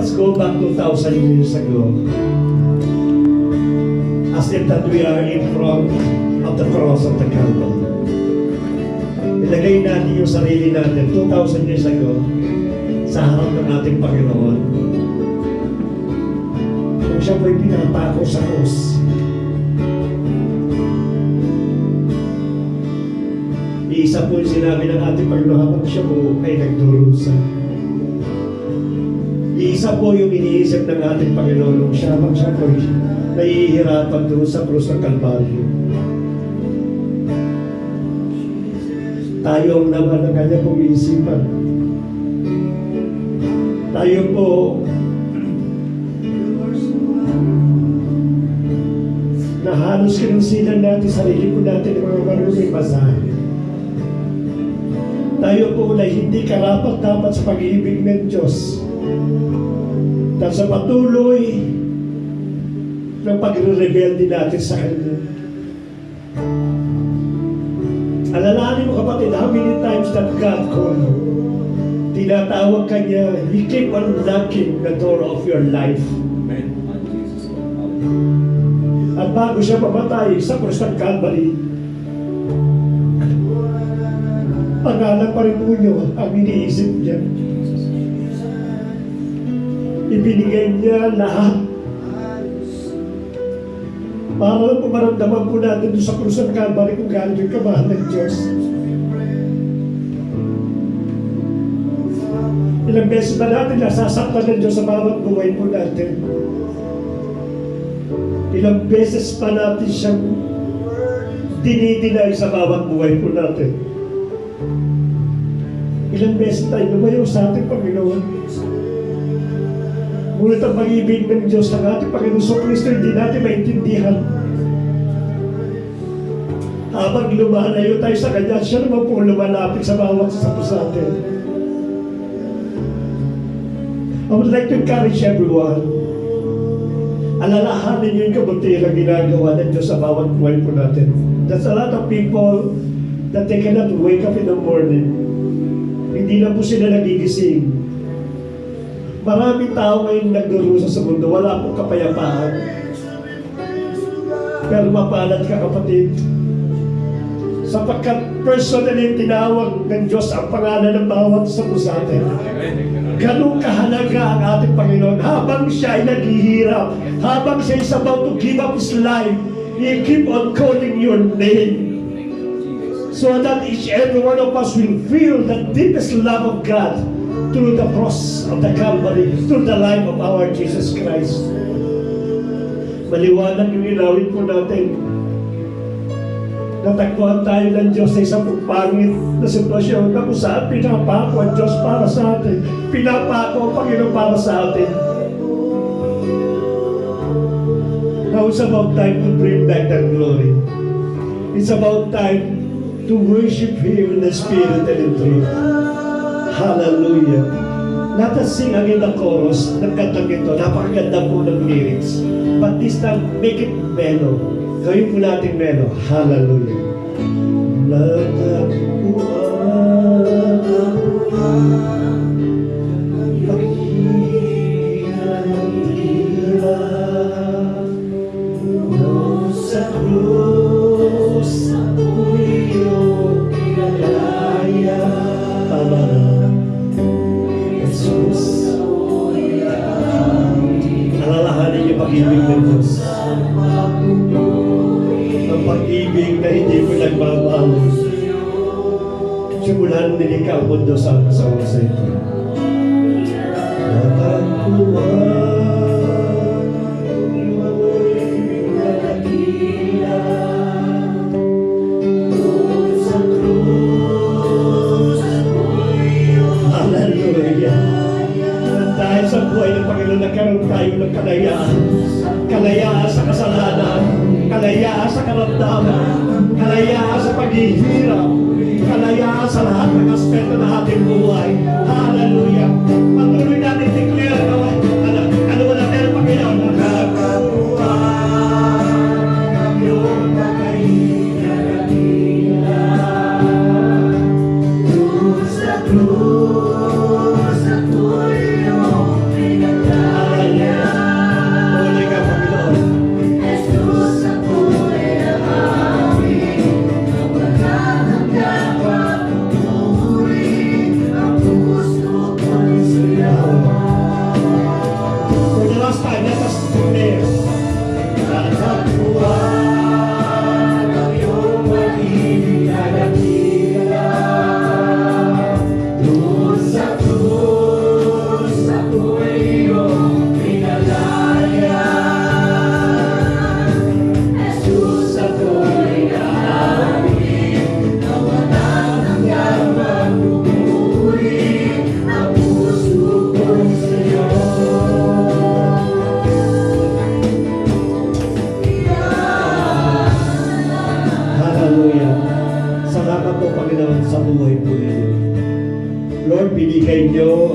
us go back 2,000 years ago. As if that we are in front of the cross of the Calvary. Ilagay natin yung sarili natin 2,000 years ago sa harap ng ating Panginoon. Kung siya po'y pinapako sa krus. Iisa po yung sinabi ng ating Panginoon habang siya po ay nagdurusa. Iisa po yung iniisip ng ating Panginoon nung siya po ay nahihirapan doon sa krus ng Kalbaryo. Tayo ang naman ng kanya pong iisipan. Tayo po na halos kinunsinan natin sarili po natin ng mga marunong basahin. Tayo po na hindi karapat-dapat sa pag-ibig ng Diyos. Dahil sa patuloy ng pagre-rebelde natin sa Kanya. Alalahanin mo kapatid, how many times that God called you? Tinatawag ka niya, He keep on knocking the door of your life. At bago siya pamatay sa krus ng Calvary, pangalan pa rin po niyo ang iniisip niya. Ibinigay niya lahat para lang pumaramdaman po natin doon sa krus ng Calvary kung gaano yung kamahal ng Diyos. Ilang beses ba natin nasasaktan ng Diyos sa bawat buhay po natin? Ilang beses pa natin siyang dinidinay sa bawat buhay po natin? Ilang beses tayo lumayo sa ating Panginoon? Ngunit ang pag-ibig ng Diyos ng ating Panginoon sa Kristo hindi natin maintindihan. Habang lumalayo tayo sa Kanya, siya naman po lumalapit sa bawat isa po sa atin. I would like to encourage everyone. Alalahanin niyo yung kabutihan ginagawa ng Diyos sa bawat buhay po natin. There's a lot of people that they cannot wake up in the morning. Hindi na po sila nagigising. Maraming tao ngayon nagdurusa sa mundo, wala pong kapayapaan. Pero mapalad ka kapatid, sapagkat personally tinawag ng Diyos ang pangalan ng bawat isa po sa atin. Ganun kahalaga ang ating Panginoon. Habang siya ay naghihirap, habang siya is about to give up His life, He keep on calling your name. So that each every one of us will feel the deepest love of God through the cross of the Calvary, through the life of our Jesus Christ. Maliwanag yung ilawin po natin. Natagpuan tayo ng Diyos sa isang pangit na sitwasyon na kung saan pinapako ang Diyos para sa atin. Pinapako ang Panginoon para sa atin. Now it's about time to bring back that glory. It's about time to worship Him in the Spirit and in truth. Hallelujah. Let us sing again the chorus ng kantang ito. Napakaganda po ng lyrics. But this time, make it mellow. Gawin po natin mellow. Hallelujah. Sa krus ako'y iyong pinalaya. Tama na. Jesus, alalahanin niyo pag-ibig ng Diyos. Ang pag-ibig na hindi mo nagbabago. Simulan nilikha ang mundo sa oras ito. Natagpuan sa buhay ng Panginoon, nagkaroon tayo ng kalayaan. Kalayaan sa kasalanan, kalayaan sa karamdaman, kalayaan sa paghihirap, kalayaan sa lahat ng aspeto ng ating buhay. Hallelujah! Patuloy natin declare, ano ba na meron Panginoon? Nakakapuan ang iyong pagkahinan. Cruz sa cruz, ako'y iyong pinagdala.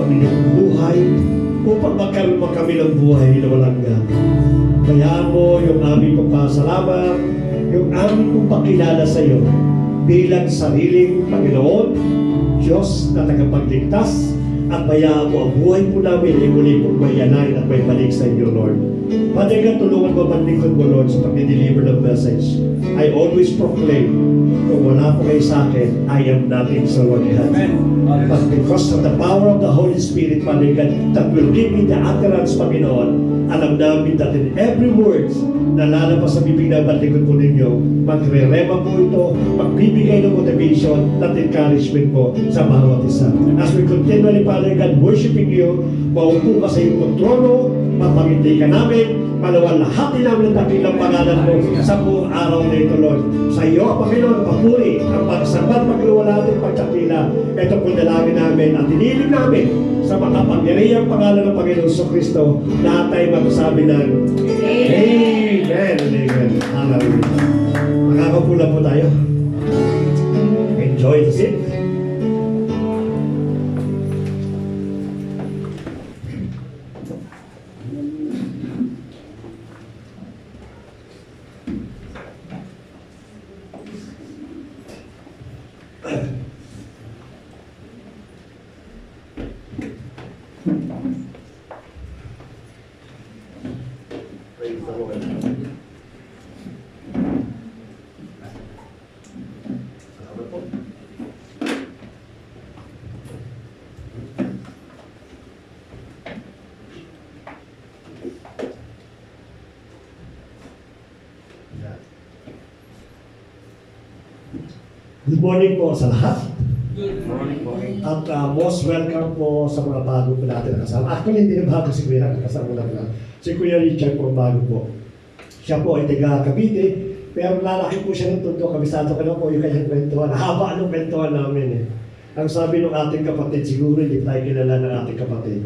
inyong buhay upang magkaroon pa kami ng buhay na walang hanggan. Kaya mo yung aming pagpasalamat, yung aming pagpakilala sa iyo bilang sariling Panginoon, Diyos na tagapagligtas, at bayaan mo ang buhay po namin ay muli pong mayanayin at may balik sa inyo, Lord. Father God, tulungan mo manlingkod mo, Lord, sa pag-deliver ng message. I always proclaim, kung wala po kayo sa akin, I am nothing, so Lord God. But because of the power of the Holy Spirit, Father God, that will give me the utterance, Panginoon, alam namin that in every word na lalabas sa bibig na manlingkod po ninyo, magre-rema po ito, magbibigay ng motivation at encouragement po sa bawat isa. As we continually, Father God, worshiping you, maupo ka sa iyong trono, mapangiti ka namin, malawalhati namin ang dakilang pangalan mo sa buong araw na ito, Lord. Sa iyo, Panginoon, papuri ang pagsabat, pagluwalhati, pagkakila. Ito po dalangin namin at inilim namin sa makapangyarihang pangalan ng Panginoon sa Kristo. Lahat tayo magsasabi ng Amen. Amen. Hallelujah. Makakapula po tayo. Enjoy the seat. Praise the Lord. Salamat po. Good morning po sa lahat. Good morning po. At most welcome po sa mga bago po natin na kasama. Actually, hindi na bago si Kuya, kasama lang na. Si Kuya Richard po bago po. Siya po ay taga Cavite, pero lalaki po siya ng tundo. Kabisado ko lang po yung kanyang kwentuhan. Haba anong kwentuhan namin eh. Ang sabi ng ating kapatid, siguro hindi tayo kilala ng ating kapatid.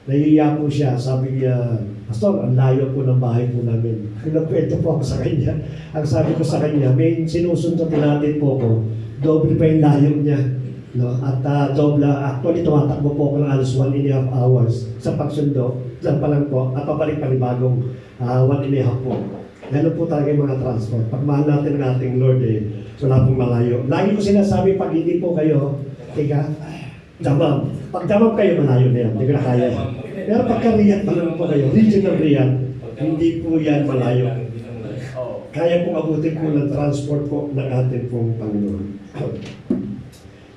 Nahihiya po siya, sabi niya, Pastor, ang layo po ng bahay po namin. Nagkwento po ako sa kanya. Ang sabi ko sa kanya, may sinusundutin natin po ko, doble pa yung layo niya. No? At actually tumatakbo po ako ng alos 1.5 hours sa pagsundo. Diyan pa lang po, at pabalik panibagong 1.5 po. Ganun po talaga yung mga transport. Pagmahal natin ng ating Lord wala pong malayo. Lagi ko sinasabi, pag hindi po kayo, damam. Pag damam kayo, malayo na yan. Hindi ko na kaya. Pero pagka Riyadh pa lang po kayo, regional Riyadh, hindi po yan malayo. Kaya pong abutin po ng transport po ng ating pong Panginoon.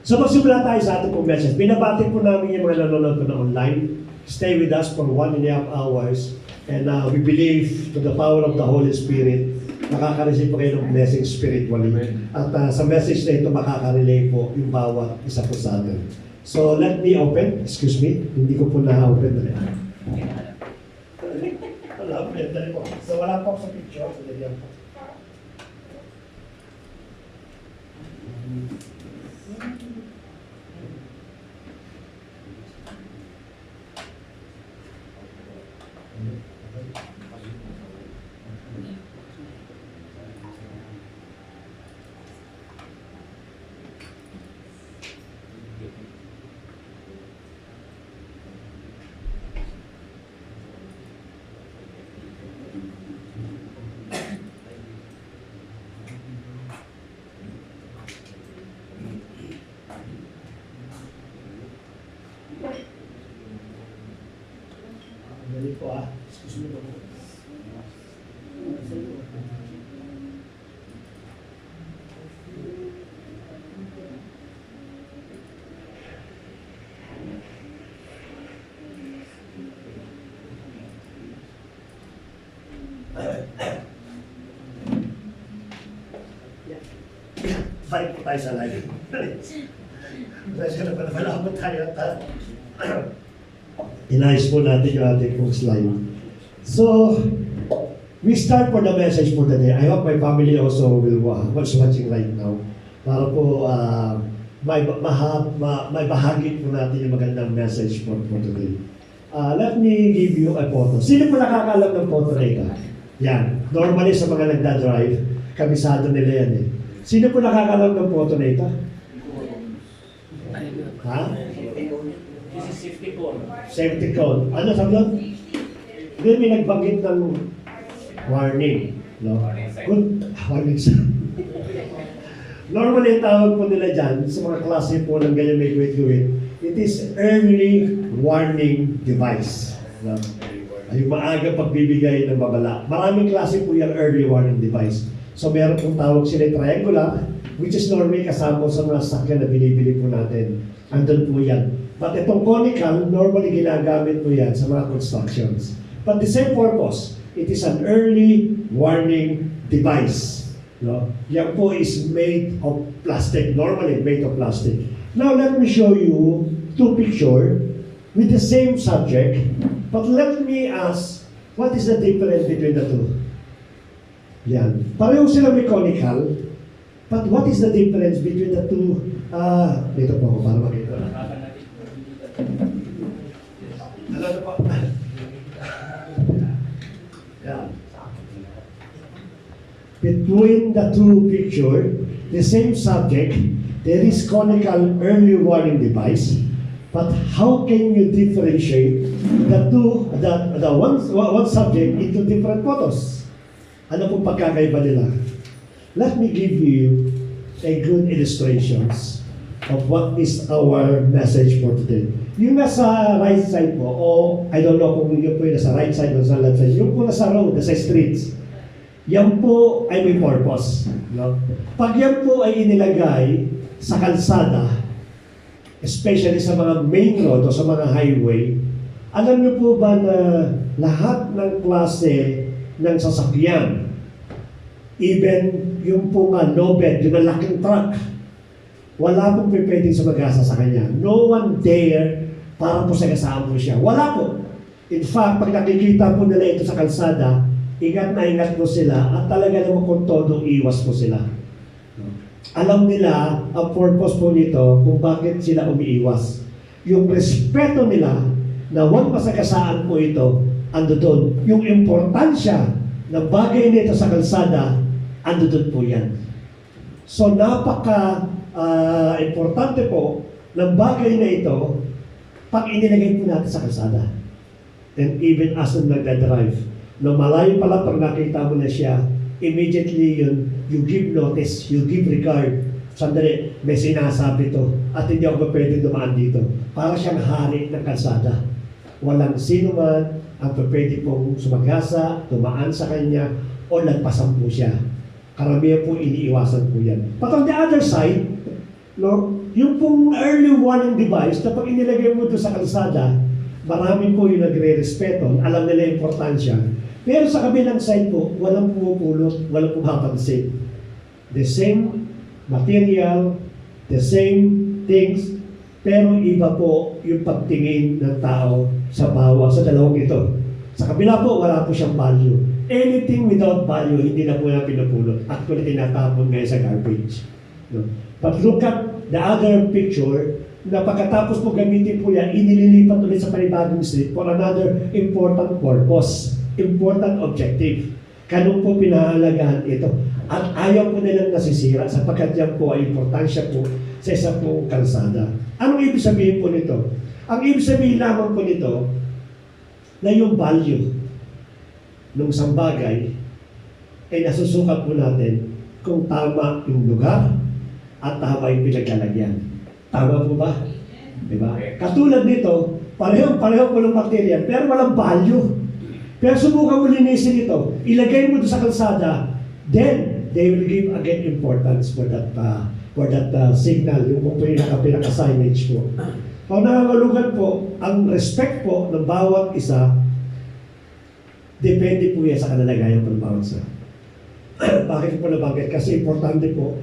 So magsimula tayo sa ating pong message. Binabati po namin yung mga nanonood po na online. Stay with us for 1.5 hours. And we believe to the power of the Holy Spirit, makaka-receive po kayo ng blessing spiritually. At sa message na ito, makaka-relay po yung bawat isa po sa atin. So let me open. Excuse me, hindi ko po na-open. So wala po sa picture. So lagyan po. Dali po excuse me po. Balik po tayo sa live. Kasi na pala tayo at inayos po natin yung ating pong slide. So, we start for the message for today. I hope my family also will watch watching right now. Para po may bahagi po natin yung magandang message for today. Let me give you a photo. Sino po nakakalam ng photo na ito? Yan. Normally sa mga nagda-drive, kabisado nila yan eh. Sino po nakakalam ng photo na ito? Ha? This is safety cone. Safety cone. Ano sabi doon? Then may nagbanggit ng warning. No? Good. Warning sign. Normally, tawag po nila dyan, sa mga klase po ng ganyan may guwit-guwit, it is early warning device. No? Yung maaga pagbibigay ng babala. Maraming klase po yung early warning device. So meron pong tawag sila triangular, which is normally kasama sa mga sakyan na binibili po natin. Andun po yan. But itong conical, normally ginagamit po yan sa mga constructions. But the same purpose, it is an early warning device. No? Yan po is made of plastic, normally made of plastic. Now let me show you two pictures with the same subject, but let me ask, what is the difference between the two? Yan. Pareho sila mechanical, but what is the difference between the two? Dito po ako para makita. Ano po? Yan. Between the two pictures, the same subject, there is conical early warning device, but how can you differentiate the two, the one subject into different photos? Ano pong pagkakaiba nila? Let me give you a good illustrations of what is our message for today. Yung nasa right side po, o I don't know kung yung po yung nasa right side o sa left side, yung po nasa road, nasa streets, yan po ay may purpose. No? Pag yan po ay inilagay sa kalsada, especially sa mga main road o sa mga highway, alam niyo po ba na lahat ng klase ng sasakyan, even yung po nga low bed, yung malaking truck, wala pong pwedeng sumagasa sa kanya. No one dare para po sagasaan po siya. Wala po. In fact, pag nakikita po nila ito sa kalsada, ingat na ingat po sila at talaga naman kung todo iwas po sila. Alam nila ang purpose po nito kung bakit sila umiiwas. Yung respeto nila na huwag masagasaan po ito, ando doon. Yung importansya ng bagay nito sa kalsada, ando doon po yan. So napaka importante po ng bagay na ito pag inilagay po natin sa kalsada. And even as ang nagdadrive, no, malayo pala pag nakita mo na siya, immediately yun, you give notice, you give regard. Sandali, may sinasabi to at hindi ako pwede dumaan dito. Para siyang hari ng kalsada. Walang sino man ang pwede pong sumagasa, dumaan sa kanya, o lagpasan po siya. Karamihan po iniiwasan po yan. But on the other side, no, yung pong early warning device na pag inilagay mo doon sa kalsada, marami po yung nagre-respeto, alam nila yung importansya. Pero sa kabilang side po, walang pumupulot, walang pumapansin. The same material, the same things, pero iba po yung pagtingin ng tao sa dalawang ito. Sa kabila po, wala po siyang value. Anything without value, hindi na po na pinupulot. Actually, tinatapon ngayon sa garbage. No? But look at the other picture, na pagkatapos po gamitin po yan, inililipat ulit sa panibagong street for another important purpose, important objective. Kanong po pinahalagahan ito. At ayaw po nilang nasisira sapagkat yan po ay importansya po sa isa pong kalsada. Anong ibig sabihin po nito? Ang ibig sabihin lamang po nito na yung value ng isang bagay ay nasusukat po natin kung tama yung lugar at tama yung pinaglalagyan. Tama po ba? Diba? Katulad nito, pareho po ng material, pero walang value. Pero subukan mo linisin ito, ilagay mo doon sa kalsada, then they will give again importance for that signal, yung po yung pinaka-signage po. Kung nangangalugan po, ang respect po ng bawat isa, depende po yan sa kanalagayan ng bawat isa. Bakit po nabanggit? Kasi importante po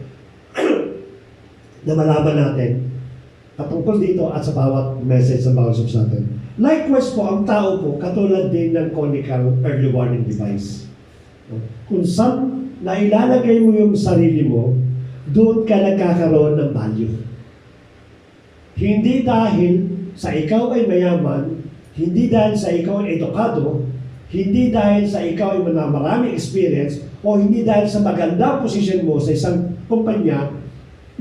na malaman natin patungkol dito at sa bawat message ng bawat subsatin. Likewise po, ang tao po, katulad din ng conical early warning device. Kung saan na ilalagay mo yung sarili mo, doon ka nagkakaroon ng value. Hindi dahil sa ikaw ay mayaman, hindi dahil sa ikaw ay edukado, hindi dahil sa ikaw ay maraming experience, o hindi dahil sa magandang posisyon mo sa isang kumpanya,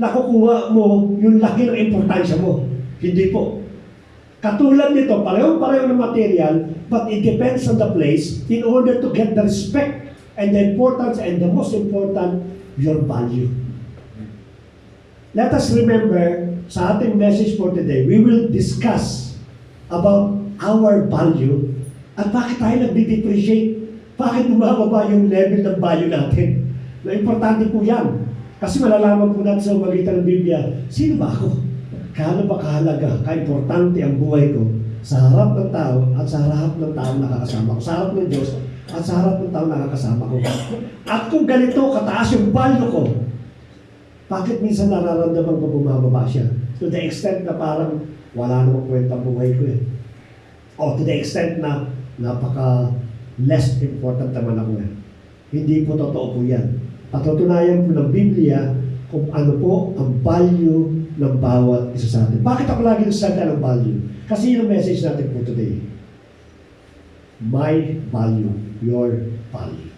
nakukuha mo yung laki ng importansya mo. Hindi po. Katulad nito, pareho-pareho ng material, but it depends on the place in order to get the respect and the importance and the most important, your value. Let us remember, sa ating message for today, we will discuss about our value at bakit tayo nagdi-depreciate, bakit bumababa yung level ng value natin. Na importante po yan. Kasi malalaman po natin sa magitan ng Biblia, sino ba ako? Kano ba kahalaga, kaimportante ang buhay ko sa harap ng tao at sa harap ng tao nakakasama ko, sa harap ng Diyos at sa harap ng tao nakakasama ko. At kung ganito kataas yung value ko, bakit minsan nararamdaman ko bumababa siya? To the extent na parang wala namang kwenta buhay ko eh. O to the extent na napaka less important naman ako eh. Hindi po totoo po yan. Patutunayan po ng Biblia kung ano po ang value ng bawat isa sa atin. Bakit ako lagi nagsasalita ng value? Kasi yun ang message natin po today. My value, your value.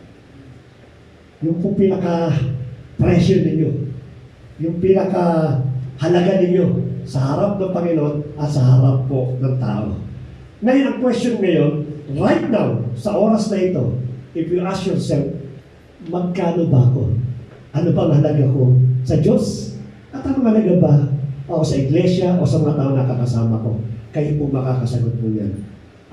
Yung po pinaka-presyo ninyo. Yung pinaka-halaga ninyo sa harap ng Panginoon at sa harap po ng tao. Ngayon, ang question ngayon, right now, sa oras na ito, if you ask yourself, magkano ba ako? Ano bang halaga ko sa Diyos? At anong halaga ba ako sa iglesia o sa mga tao nakakasama ko? Kayo po makakasagot po yan.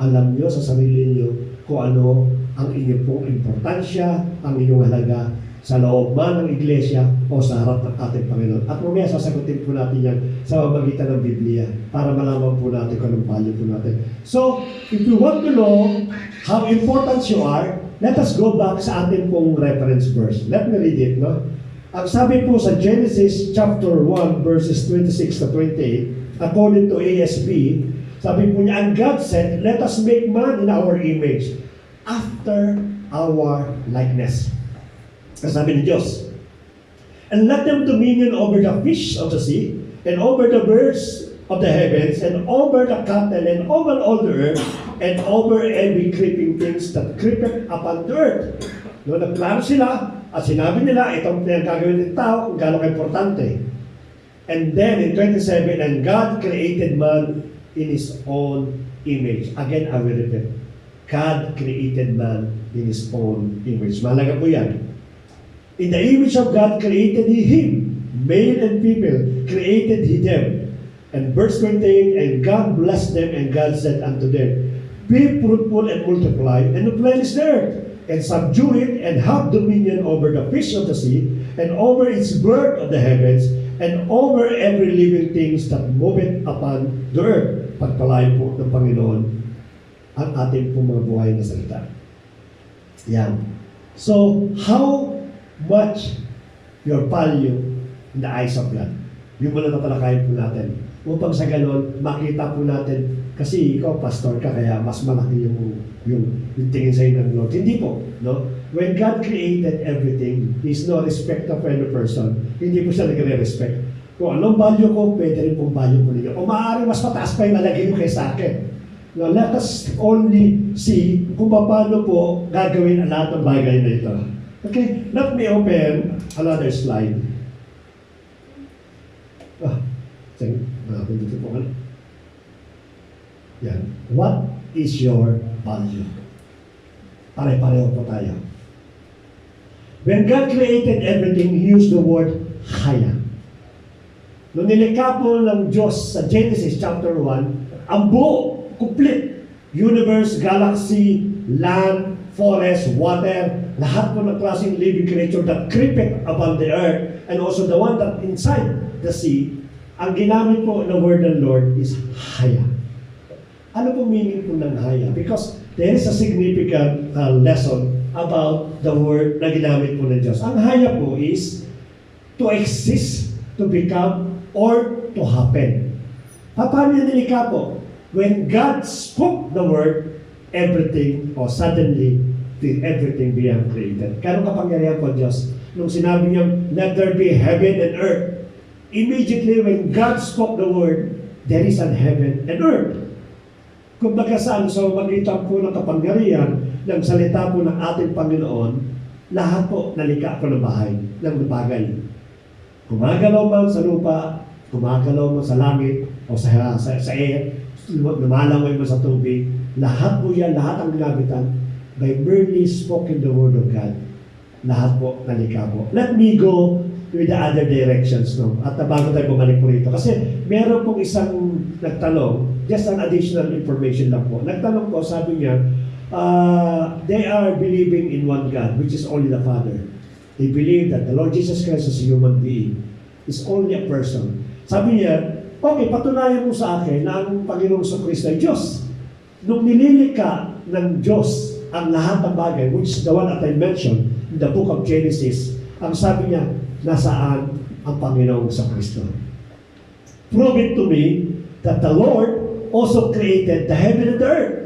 Alam nyo sa sarili nyo kung ano ang inyong pong importansya, ang inyong halaga sa loob man ng iglesia o sa harap ng ating Panginoon. At mamaya sasagutin po natin yan sa pamamagitan ng Biblia para malaman po natin kung anong value po natin. So, if you want to know how important you are, let us go back sa ating pong reference verse. Let me read it, no? Ang sabi po sa Genesis chapter 1 verses 26 to 28, according to ASB, sabi po niya, and God said, let us make man in our image, after our likeness. Ang sabi ni Diyos, and let them dominion over the fish of the sea, and over the birds of the heavens, and over the cattle, and over all the earth, and over every creeping things that creepeth upon the earth. Noong nagplano sila, at sinabi nila, itong pinagkagawin ng tao, kung gano'ng importante. And then in 27, and God created man in His own image. Again, I will repeat. God created man in His own image. Mahalaga po yan. In the image of God created He him, male and female, created He them. And verse 28, and God blessed them, and God said unto them, be fruitful and multiply, and replenish the earth, and subdue it, and have dominion over the fish of the sea, and over its bird of the heavens, and over every living things that moveth upon the earth. Pagpalain po ng Panginoon ang ating pong mga buhay na salita. Yan. So, how much your value in the eyes of God? Yung muna natalakayin po natin. Upang sa ganon, makita po natin, kasi ikaw, pastor ka, kaya mas malaki yung tingin sa inyo ng Lord. Hindi po, no? When God created everything, He's no respect of any person. Hindi po siya nagre-respect. Kung anong value ko, pwede rin pong value po ninyo. O maaaring mas mataas pa yung nalagay nyo kay sa akin. Now, let us only see kung paano po gagawin ang lahat ng bagay na ito. Okay, let me open another slide. Dito po. Yan. What is your value? Pare-pareho po tayo. When God created everything, He used the word haya. Nung nilikha po ng Diyos sa Genesis chapter 1, ang buo, complete, universe, galaxy, land, forest, water, lahat po ng klaseng living creature that creepeth upon the earth, and also the one that inside the sea, ang ginamit po ng word ng Lord is haya. Ano po meaning po ng haya? Because there is a significant lesson about the word na ginamit po ng Diyos. Ang haya po is to exist, to become, or to happen. Paano yung nilikha po? When God spoke the word, everything, or suddenly, everything being created. Kano kapangyarihan po Diyos? Nung sinabi niya, let there be heaven and earth. Immediately when God spoke the word, there is an heaven and earth. Kung baga saan sa magitan po ng kapangyarihan ng salita po ng ating Panginoon, lahat po nalikha po ng bahay, ng bagay. Gumagalaw man sa lupa, gumagalaw man sa langit, o sa air, lumalaway mo sa tubig, lahat po yan, lahat ang ginagitan, by merely spoken the word of God. Lahat po, nalikha po. Let me go with the other directions, no? At bago tayo bumalik po rito. Kasi meron pong isang nagtanong, just an additional information lang po. Nagtanong po, sabi niya, they are believing in one God, which is only the Father. They believe that the Lord Jesus Christ is a human being. Is only a person. Sabi niya, okay, patunayan mo sa akin na ang Panginoong Kristo ay Diyos. Nung nililika ng Diyos ang lahat ng bagay, which is the one that I mentioned in the book of Genesis, ang sabi niya, nasaan ang Panginoong Kristo? Prove it to me that the Lord also created the heaven and the earth.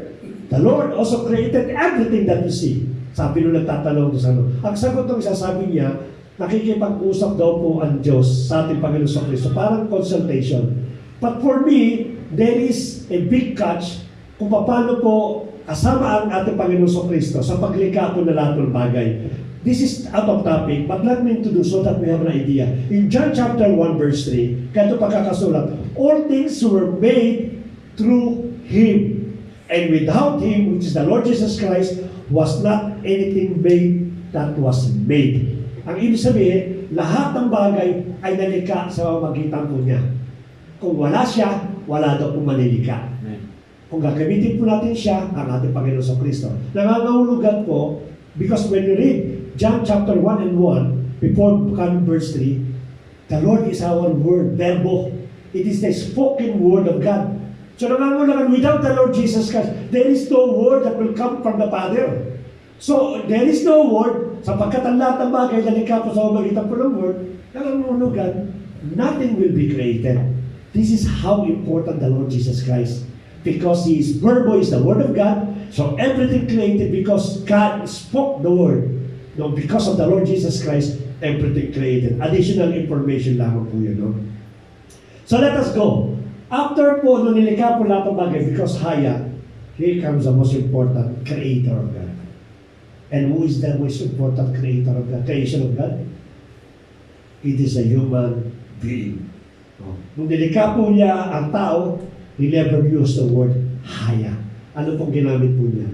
The Lord also created everything that you see. Sabi nung nagtatanong sa ano. Ang sagot ng isa, sabi niya, nakikipag-usap daw po ang Diyos sa ating Panginoong Kristo. Parang consultation. But for me, there is a big catch kung paano po kasama ang ating Panginoong Kristo sa paglikha po na lahat ng bagay. This is out of topic, but let me introduce so that we have an idea. In John chapter 1 verse 3, kaya ito pagkakasulat, all things were made through Him. And without Him, which is the Lord Jesus Christ, was not anything made that was made. Ang ibig sabihin, lahat ng bagay ay nalikha sa magitan po niya. Kung wala siya, wala daw pong malilika. Kung gagamitin po natin siya, ang ating Panginoon Kristo. Nangangahulugan po, because when you read John chapter 1 and 1, before coming verse 3, the Lord is our word, verbo. It is the spoken word of God. So nangangahulugan, without the Lord Jesus Christ, there is no word that will come from the Father. So, there is no word, sapagkat ang lahat ng bagay na likha po sa magitan po ng word, nangangahulugan, nothing will be created. This is how important the Lord Jesus Christ. Because He is verbo, is the word of God, so everything created because God spoke the word. No, because of the Lord Jesus Christ, everything created. Additional information lamang po yun, no? So let us go. After po, nung nilikha po lahat ng bagay, because Haya, here comes the most important creator of God. And who is the most important creator of God? Creation of God? It is a human being. No? Nung nilikha po niya ang tao, He never used the word Haya. Ano pong ginamit po niya?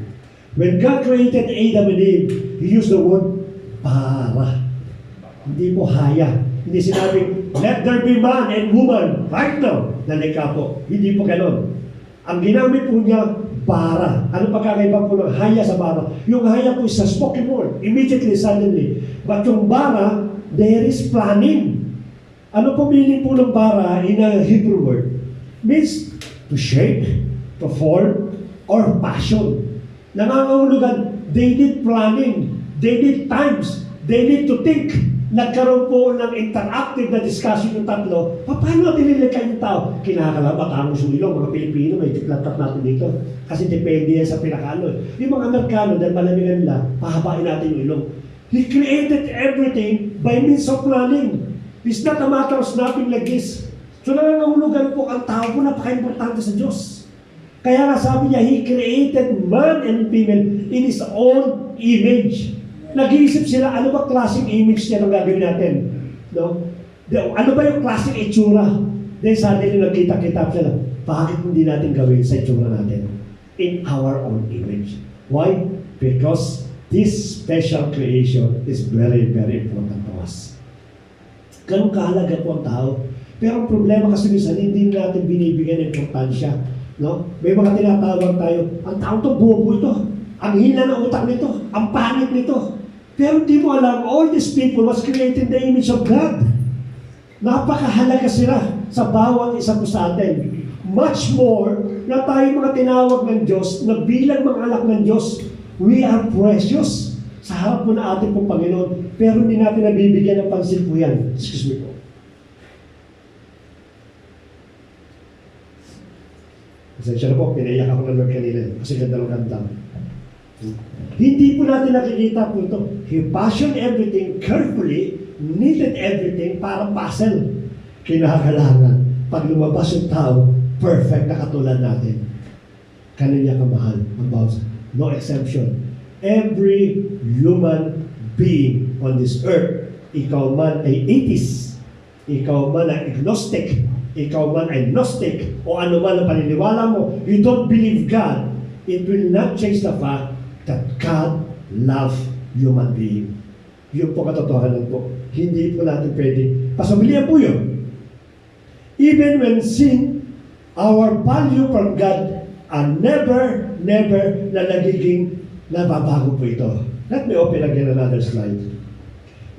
When God created Adam and Eve, He used the word para. Hindi po Haya. Hindi sinabing, let there be man and woman right now. Nalikha po. Hindi po ganon. Ang ginamit po niya, para. Ano pagkakaiba po ng Haya sa bara? Yung Haya po is a spoken word. Immediately, suddenly. But yung bara, there is planning. Ano po meaning po ng bara in a Hebrew word? Means to shape, to form, or passion. Nangangahulugan, they need planning, they need times, they need to think. Nagkaroon po ng interactive na discussion yung tatlo. Paano nililikha yung tao? Kinakalabat ang ilong, mga Pilipino, may laptop natin dito. Kasi depende yan sa pinakano. Yung mga Amerikano, dahil malamigan nila, pahabain natin yung ilong. He created everything by means of planning. It's not a matter of snapping like this. So nangangahulugan po ang tao po, napaka-importante sa Diyos. Kaya nga sabi niya, He created man and female in His own image. Nag-iisip sila, ano ba klaseng image niya nang gagawin natin? No? Ano ba yung klaseng itsura? Then suddenly nagkita-kita sila, bakit hindi natin gawin sa itsura natin? In our own image. Why? Because this special creation is very, very important to us. Ganun kahalaga po ang tao. Pero ang problema kasi minsan, hindi natin binibigyan ng importansya. No? May mga tinatawag tayo, ang tao to, bobo ito. Ang hina ng utak nito. Ang pangit nito. Pero di mo alam, all these people was created in the image of God. Napakahalaga sila sa bawat isa po sa atin. Much more na tayo mga tinawag ng Diyos, na bilang mga anak ng Diyos, we are precious sa harap po na ating pong Panginoon. Pero hindi natin nabibigyan ng pansin po yan. Excuse me po. Pasensya na po, pinaiyak ako ng Lord kanina. Kasi ganda ng kanta. Hindi po natin nakikita po ito. He fashioned everything carefully, knitted everything para puzzle. Kinakalangan. Pag lumabas yung tao, perfect na katulad natin. Kanya kamahal ang bawat. No exception. Every human being on this earth, ikaw man ay atheist, ikaw man ay agnostic, ikaw man ay Gnostic o ano man ang paniniwala mo, you don't believe God, it will not change the fact that God loves human being. Yun po katotohanan po. Hindi po natin pwede pasabilihan po yun. Even when sin, our value from God are never na nagiging nababago po ito. Let me open again another slide.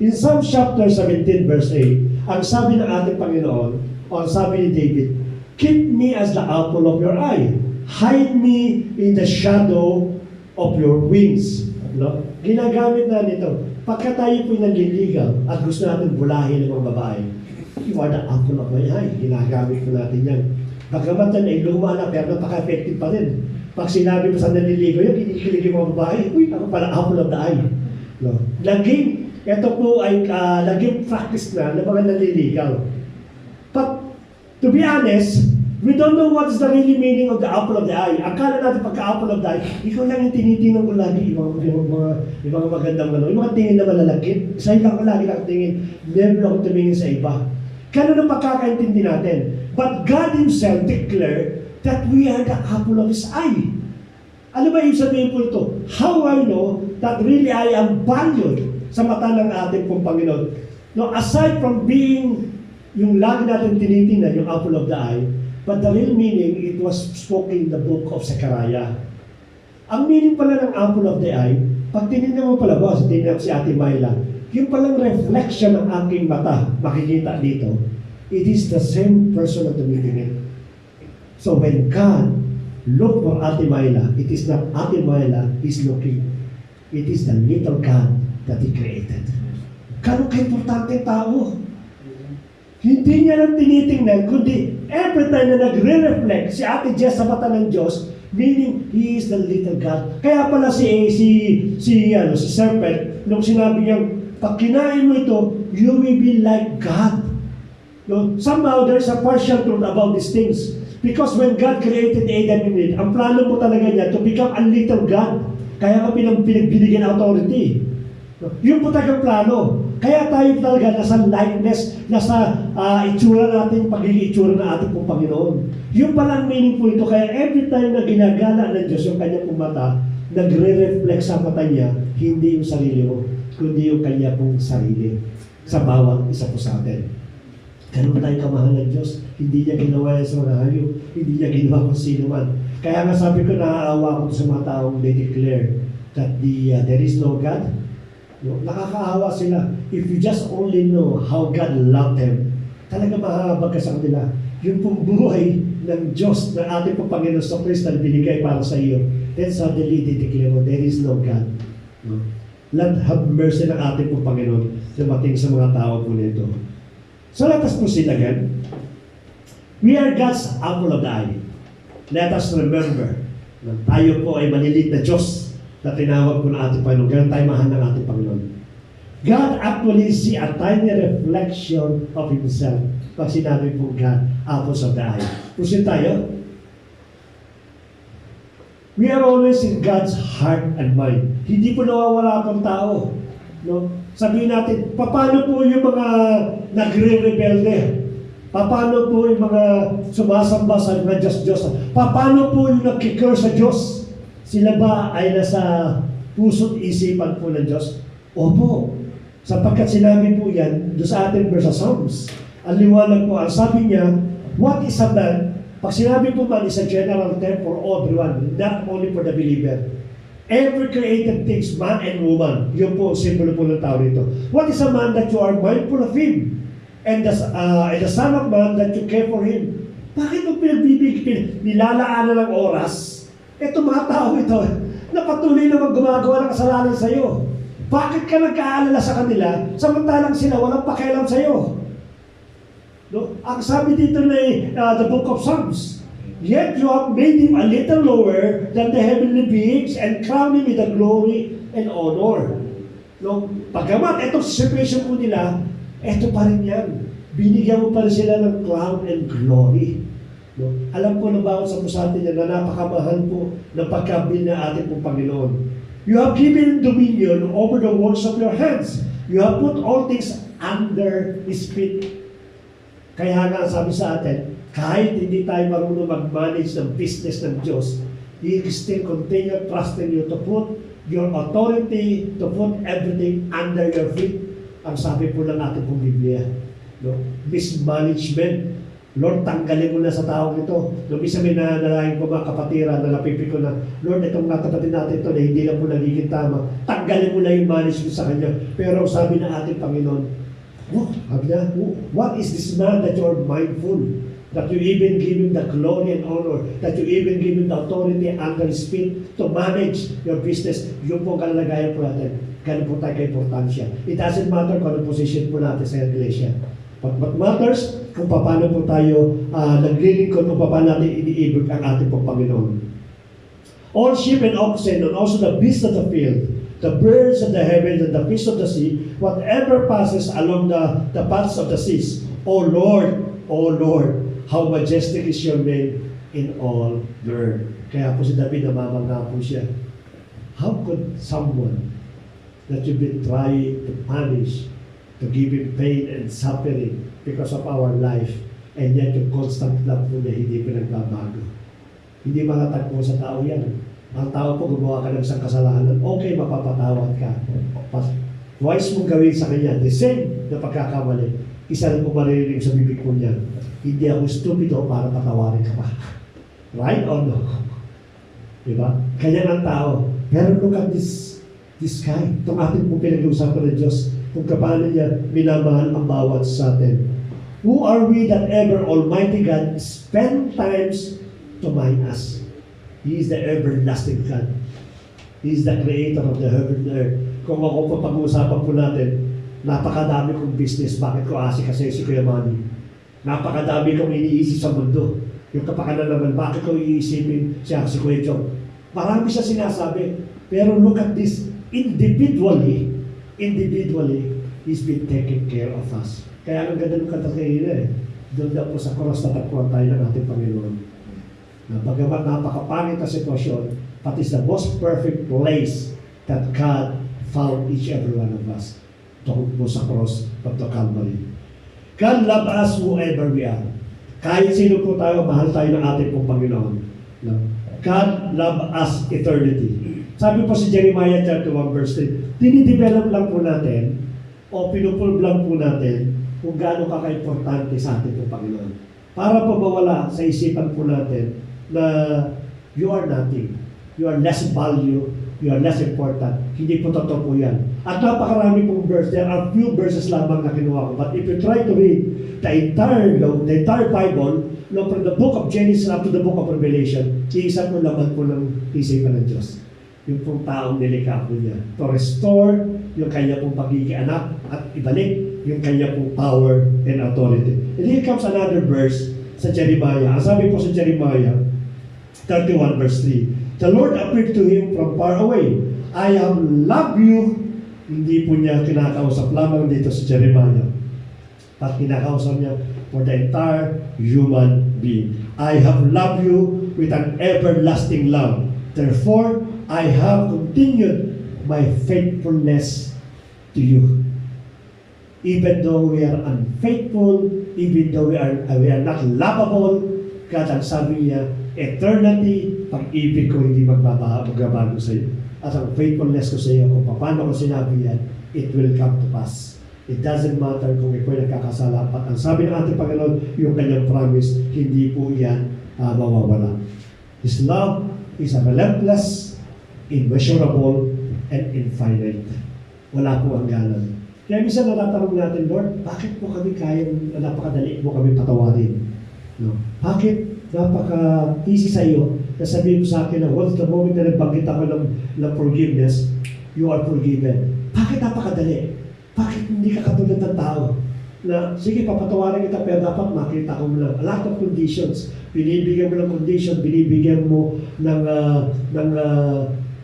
In Psalm chapter 17 verse 8, ang sabi ng ating Panginoon, o ang sabi ni David, keep me as the apple of your eye. Hide me in the shadow of your wings. No? Ginagamit na nito. Pagka tayo po'y nanliligaw at gusto natin bulahin ng mga babae, you are the apple of my eye. Ginagamit po natin yan. Pagkamat yan ay luma na, pero napaka-effective pa rin. Pag sinabi mo sa nanliligaw yan, kinikilig yung mga babae, uy, ako pala apple of the eye. No? Ito po ay naging practice na ng mga nanliligaw. But, to be honest, we don't know what's the really meaning of the apple of the eye. Akala natin pagka-apple of the eye, ikaw lang yung tinitingnan ko lagi, yung mga magandang yung mga tingin na malalagkit. Sa'yo lang ko lagi nakatingin, never ako tumingin sa iba. Ganun ang pagkakaintindi natin. But God Himself declared that we are the apple of His eye. Ano ba yung sabihin po ito? How I know that really I am valued sa mata ng ating pong Panginoon? No, aside from being yung lagi natin tinitingnan, yung apple of the eye, but the real meaning, it was spoken in the book of Zechariah. Ang meaning pala ng apple of the eye, pag tinignan mo pala, boss, tinignan si Ate Myla, yung palang reflection ng aking mata, makikita dito, it is the same person na tumitingin. So when God look for Ate Myla, it is not Ate Myla is looking. It is the little God that He created. Ganun ka-importante tao. Hindi niya lang tinitingnan, kundi every time na nagre-reflect si Ate Jess sa mata ng Diyos, meaning He is the little God. Kaya pala si serpent, nung sinabi niyang, pag kinain mo ito, you will be like God. No? Somehow, there's a partial truth about these things. Because when God created Adam and Eve, ang plano po talaga niya to become a little God. Kaya ka pinagbinigyan authority. No? Yun po talagang plano. Kaya tayo talaga nasa likeness, nasa itsura natin, pagiging itsura ng ating pong Panginoon. Yung palang meaning po ito, kaya every time na ginagala ng Diyos yung kanyang pong mata, nagre-reflect sa mata niya, hindi yung sarili mo, kundi yung kanya pong sarili sa bawat isa po sa atin. Ganun tayo kamahal ng Diyos. Hindi niya ginawa yan sa mga hayop. Hindi niya ginawa kung sino man. Kaya nga sabi ko, naaawa ko sa mga taong they declare that there is no God. No? Nakakaawa sila. If you just only know how God loved them, talaga mahahabag ka sa kanila. Yung pong buhay ng Diyos, ng ating pong Panginoon sa Kristo na binigay para sa iyo, then suddenly they declare, there is no God. No? Let have mercy ng ating pong Panginoon dumating sa mga tao po nito. So let us proceed again. We are God's apple of the eye. Let us remember na tayo po ay malilit na Diyos na tinawag po ng ating Panginoon. Ganun tayo mahal ng ating Panginoon. God actually see a tiny reflection of Himself pag sinabi po God, apples of the eye. Proceed tayo. We are always in God's heart and mind. Hindi po nawawala akong tao. No? Sabihin natin, paano po yung mga nagre-rebelde? Paano po yung mga sumasamba sa mga Diyos-Diyos? Paano po yung nagkikir sa Diyos? Sila ba ay nasa puso't isipan po ng Diyos? Opo. Sapagkat sinabi po yan doon sa ating verse sa Psalms. Ang liwanag po, ang sabi niya, what is a man? Pag sinabi po man is a general term for everyone, not only for the believer. Every created things, man and woman. Yun po, simbolo po ng tao dito. What is a man that you are mindful of him? And the son of man that you care for him? Bakit mo nilalaanan ng oras? Ito mga tao ito, na patuloy naman gumagawa ng kasalanan sa iyo. Bakit ka nagkaalala sa kanila, samantalang sila walang pakialam sa iyo? No? Ang sabi dito na the book of Psalms, yet you have made him a little lower than the heavenly beings and crowned him with the glory and honor. No? Pagkamat, itong situation po nila, ito pa rin yan. Binigyan mo pa rin sila ng crown and glory. No? Alam ko na bawat sa pusatin niya na napakamahal po ng pagkabil na ating pong Panginoon. You have given dominion over the works of your hands. You have put all things under His feet. Kaya nga sabi sa atin, kahit hindi tayo marunong mag-manage ng business ng Diyos, He still continue trusting you to put your authority, to put everything under your feet. Ang sabi po ng ating pong Biblia, no? Mismanagement. Lord, tanggalin mo na sa taong ito. Nung isa may nanalangin ko mga kapatira na napipi ko na, Lord, itong nakapatid natin ito na hindi na po nagiging tama. Tanggalin mo na yung management sa kanya. Pero sabi ng ating Panginoon, what is this man that you are mindful? That you even give him the glory and honor, that you even give him the authority under his feet to manage your business. Yun po ang kalagayan po natin. Ganun po tayo ka-importansya. It doesn't matter kung anong position po natin sa iglesia. But what matters, kung paano po tayo naglilingkod, kung paano natin iniibig ang ating pong Panginoon. All sheep and oxen, and also the beasts of the field, the birds of the heavens, and the fish of the sea, whatever passes along the paths of the seas. O Lord, how majestic is your name in all the earth. Kaya po si David, namamangha po siya. How could someone that you've been trying to punish, to give him pain and suffering because of our life, and yet yung constant love po niya hindi pinagbabago? Hindi makatagpo sa tao yan. Ang tao po, gumawa ka ng isang kasalanan, okay, mapapatawad ka. Twice mong gawin sa kanya, the same na pagkakamali, isa lang po maririnig sa bibig mo niya, hindi ako stupido para patawarin ka pa. Right or no? Diba? Kanya ng tao. Pero look at this guy. Itong ating po pinag-uusapan ng Diyos, kung paano niya minamahal ang bawat sa atin. Who are we that ever Almighty God spend times to mind us? He is the everlasting God. He is the creator of the heaven and earth. Kung ako po pag-uusapan po natin, napakadami kong business. Bakit ko asi kasi si Kuya Manny? Napakadami kong iniisip sa mundo. Yung kapakanan naman, bakit ko iisipin siya si Kuya Chong? Marami siya sinasabi. Pero look at this. Individually, He's been taking care of us. Kaya ang ganda ng katakahina doon daw po sa cross natagpuan tayo ng ating Panginoon. Na bagamat napakapangit na sitwasyon, but is the most perfect place that God found each every one of us. Doon po sa cross of the Calvary. God love us whoever we are. Kahit sino po tayo, mahal tayo ng ating pong Panginoon. No? God love us eternity. Sabi po si Jeremiah chapter 1 verse 3, dinidevelop lang po natin o pinupulb lang po natin kung gaano ka-importante sa ating pong Panginoon. Para po mawala sa isipan po natin na you are nothing. You are less value. You are less important. Hindi po totoo po yan. At napakarami pong verse. There are few verses lamang na kinuha ko. But if you try to read the entire Bible, from the book of Genesis up to the book of Revelation, iisa po laman po ng isipan ng Diyos. Yung pong taong nilikha po niya. To restore yung kanya pong pagiging anak at ibalik yung kanya pong power and authority. And here comes another verse sa Jeremiah. Ang sabi po sa Jeremiah 31 verse 3, the Lord appeared to him from far away. I have loved you. Hindi po niya kinakausap lamang dito sa Jeremiah. At kinakausap niya for the entire human being. I have loved you with an everlasting love. Therefore, I have continued my faithfulness to you. Even though we are unfaithful, even though we are not lovable, God ang sabi niya, eternity, pag-ibig ko hindi magbabago sa iyo. At ang faithfulness ko sa iyo, kung paano ko sinabi yan, it will come to pass. It doesn't matter kung ikaw nagkakasala. At ang sabi ng ating Panginoon, yung kanyang promise, hindi po yan mawawala. His love is a relentless, immeasurable, and infinite. Wala po ang ganan. Kaya minsan natatanong natin, Lord, bakit po kami napakadali mo kami patawarin? No? Bakit napaka-easy sa iyo na sabihin mo sa akin na once the moment na nagbanggit ako ng forgiveness, you are forgiven. Bakit napakadali? Bakit hindi ka katulad ng tao? Na, sige, papatawarin kita, pero dapat makita ko mo lang. A lot of conditions. Binibigyan mo ng condition, binibigyan mo ng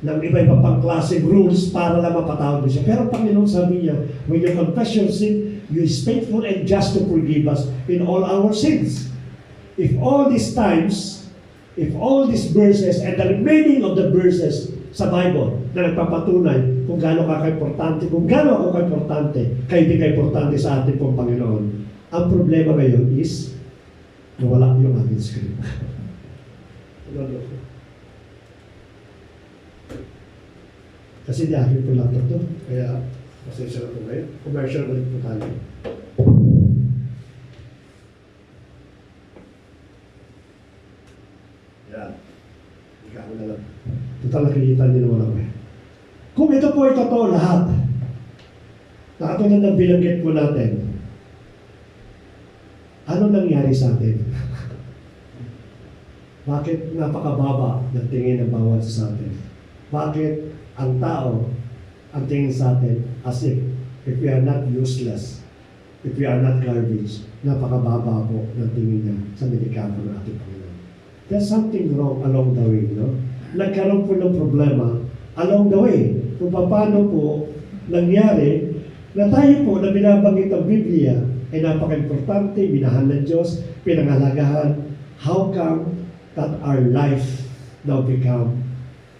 iba-iba pang klaseng rules para lang mapatawad mo siya. Pero Panginoon sabi niya, when you confess your sin, He is faithful and just to forgive us in all our sins. If all these verses and the remaining of the verses sa Bible na nagpapatunay kung gaano ka ka-importante, kung gaano ako ka-importante, kayo di ka-importante sa ating pong Panginoon. Ang problema ngayon is, nawala yung aking script. Kasi di akin po laptop to, kaya pasensya na po ngayon. Commercial ulit po tayo. Yan. Ikaw na lang. Total nakikita din naman ako eh. Kung ito po ay totoo lahat, nakatulad ng binanggit po natin, ano nangyari sa atin? Bakit napakababa ng tingin ng bawat sa atin? Bakit ang tao ang tingin sa atin as if we are not useless, if we are not garbage, napakababa po ng tingin niya sa medikado ng ating Panginoon. There's something wrong along the way, no? Nagkaroon po ng problema along the way. Kung paano po nangyari na tayo po na binabanggit ang Biblia ay napaka-importante, minahal ng Diyos, pinangalagahan. How come that our life now become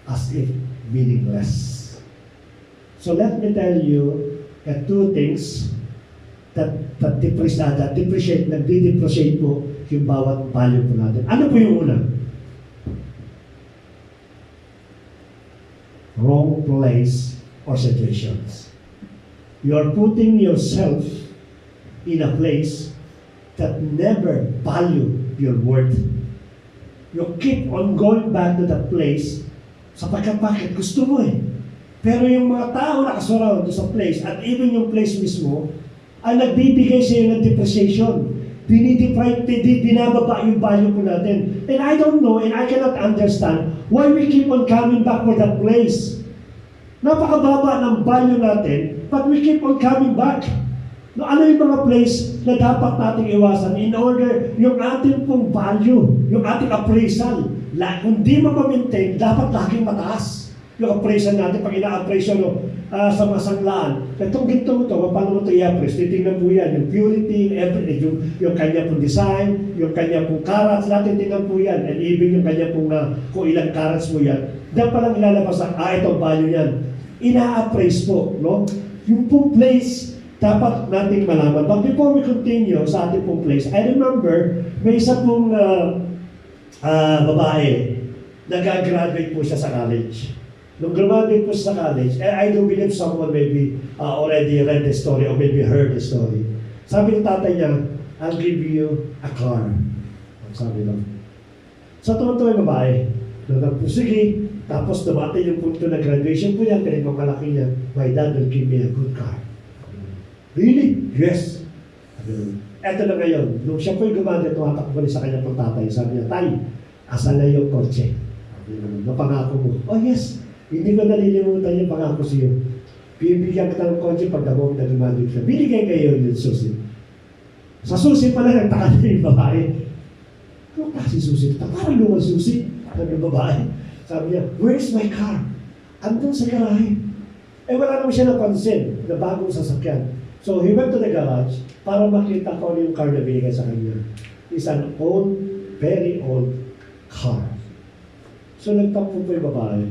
as if meaningless? So let me tell you two things that depreciate, nagdi-depreciate po yung bawat value po natin. Ano po yung una? Wrong place or situations. You are putting yourself in a place that never value your worth. You keep on going back to that place sapagkat bakit gusto mo eh. Pero yung mga tao nakasurround sa place at even yung place mismo ay nagbibigay sa iyo ng depreciation. Binababa yung value po natin. And I don't know and I cannot understand why we keep on coming back for that place. Napakababa ng value natin, but we keep on coming back. No, ano yung mga place na dapat nating iwasan in order yung ating pong value, yung ating appraisal, kung di mo ma-maintain, dapat laging mataas. Yung appraisal natin, pag ina-appraisal sa mga sanglaan, itong gintong ito, paano mo ito i-appraise? Titingnan po yan, yung purity, everything, yung kanya pong design, yung kanya pong carats, natin tingnan po yan, and even yung kanya pong kung ilang carats mo yan, diyan palang ilalabas ang, itong value yan. Ina-appraise po, no? Yung pong place, dapat nating malaman. But before we continue sa ating pong place, I remember, may isa pong babae, nag-graduate po siya sa college. Nung graduate po sa college, I do believe someone maybe already read the story or maybe heard the story. Sabi ng tatay niya, I'll give you a car. Sabi lang. Sa tuwan-tuwa yung babae, sige, tapos dumating yung punto na graduation po yan, pinagmamalaki niya, my dad will give me a good car. Really? Yes. Eto na ngayon, nung siya po'y gumanda, tumatakbo sa kanya pong tatay, sabi niya, tay, asan na yung kotse? Napangako mo. Oh yes, hindi ko nalilimutan yung pangako siyo. Bibigyan kita ng kotse pag damong na gumanda siya. Binigay kayo yung susi. Sa susi pala, nagtaka na yung babae. Ano kasi susi? Parang lumang susi. Sabi ng babae. Sabi niya, where is my car? Andun sa garahe. Eh wala naman siya napansin na bagong sasakyan. So he went to the garage para makita ko yung car na binigay sa kanya. It's an old, very old car. So nagtampo po yung babae.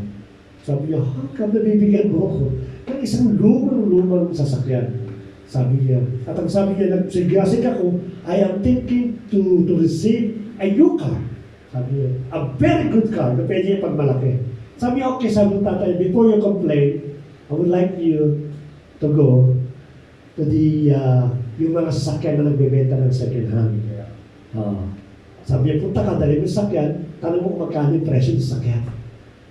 Sabi niya, how come nabibigyan mo ako ng isang lumang sasakyan? Sabi niya. At ang sabi niya, nagsigasig ako, I am thinking to receive a new car. Sabi niya, a very good car na pwede niya pagmalaki. Sabi niya, okay, sabi ng tatay, before you complain, I would like you to go to the, yung mga sasakyan na nagbebenta ng second hand. Sabi niya, punta ka, dali mo sasakyan, tanong mo kung magkano yung presyo ng sasakyan.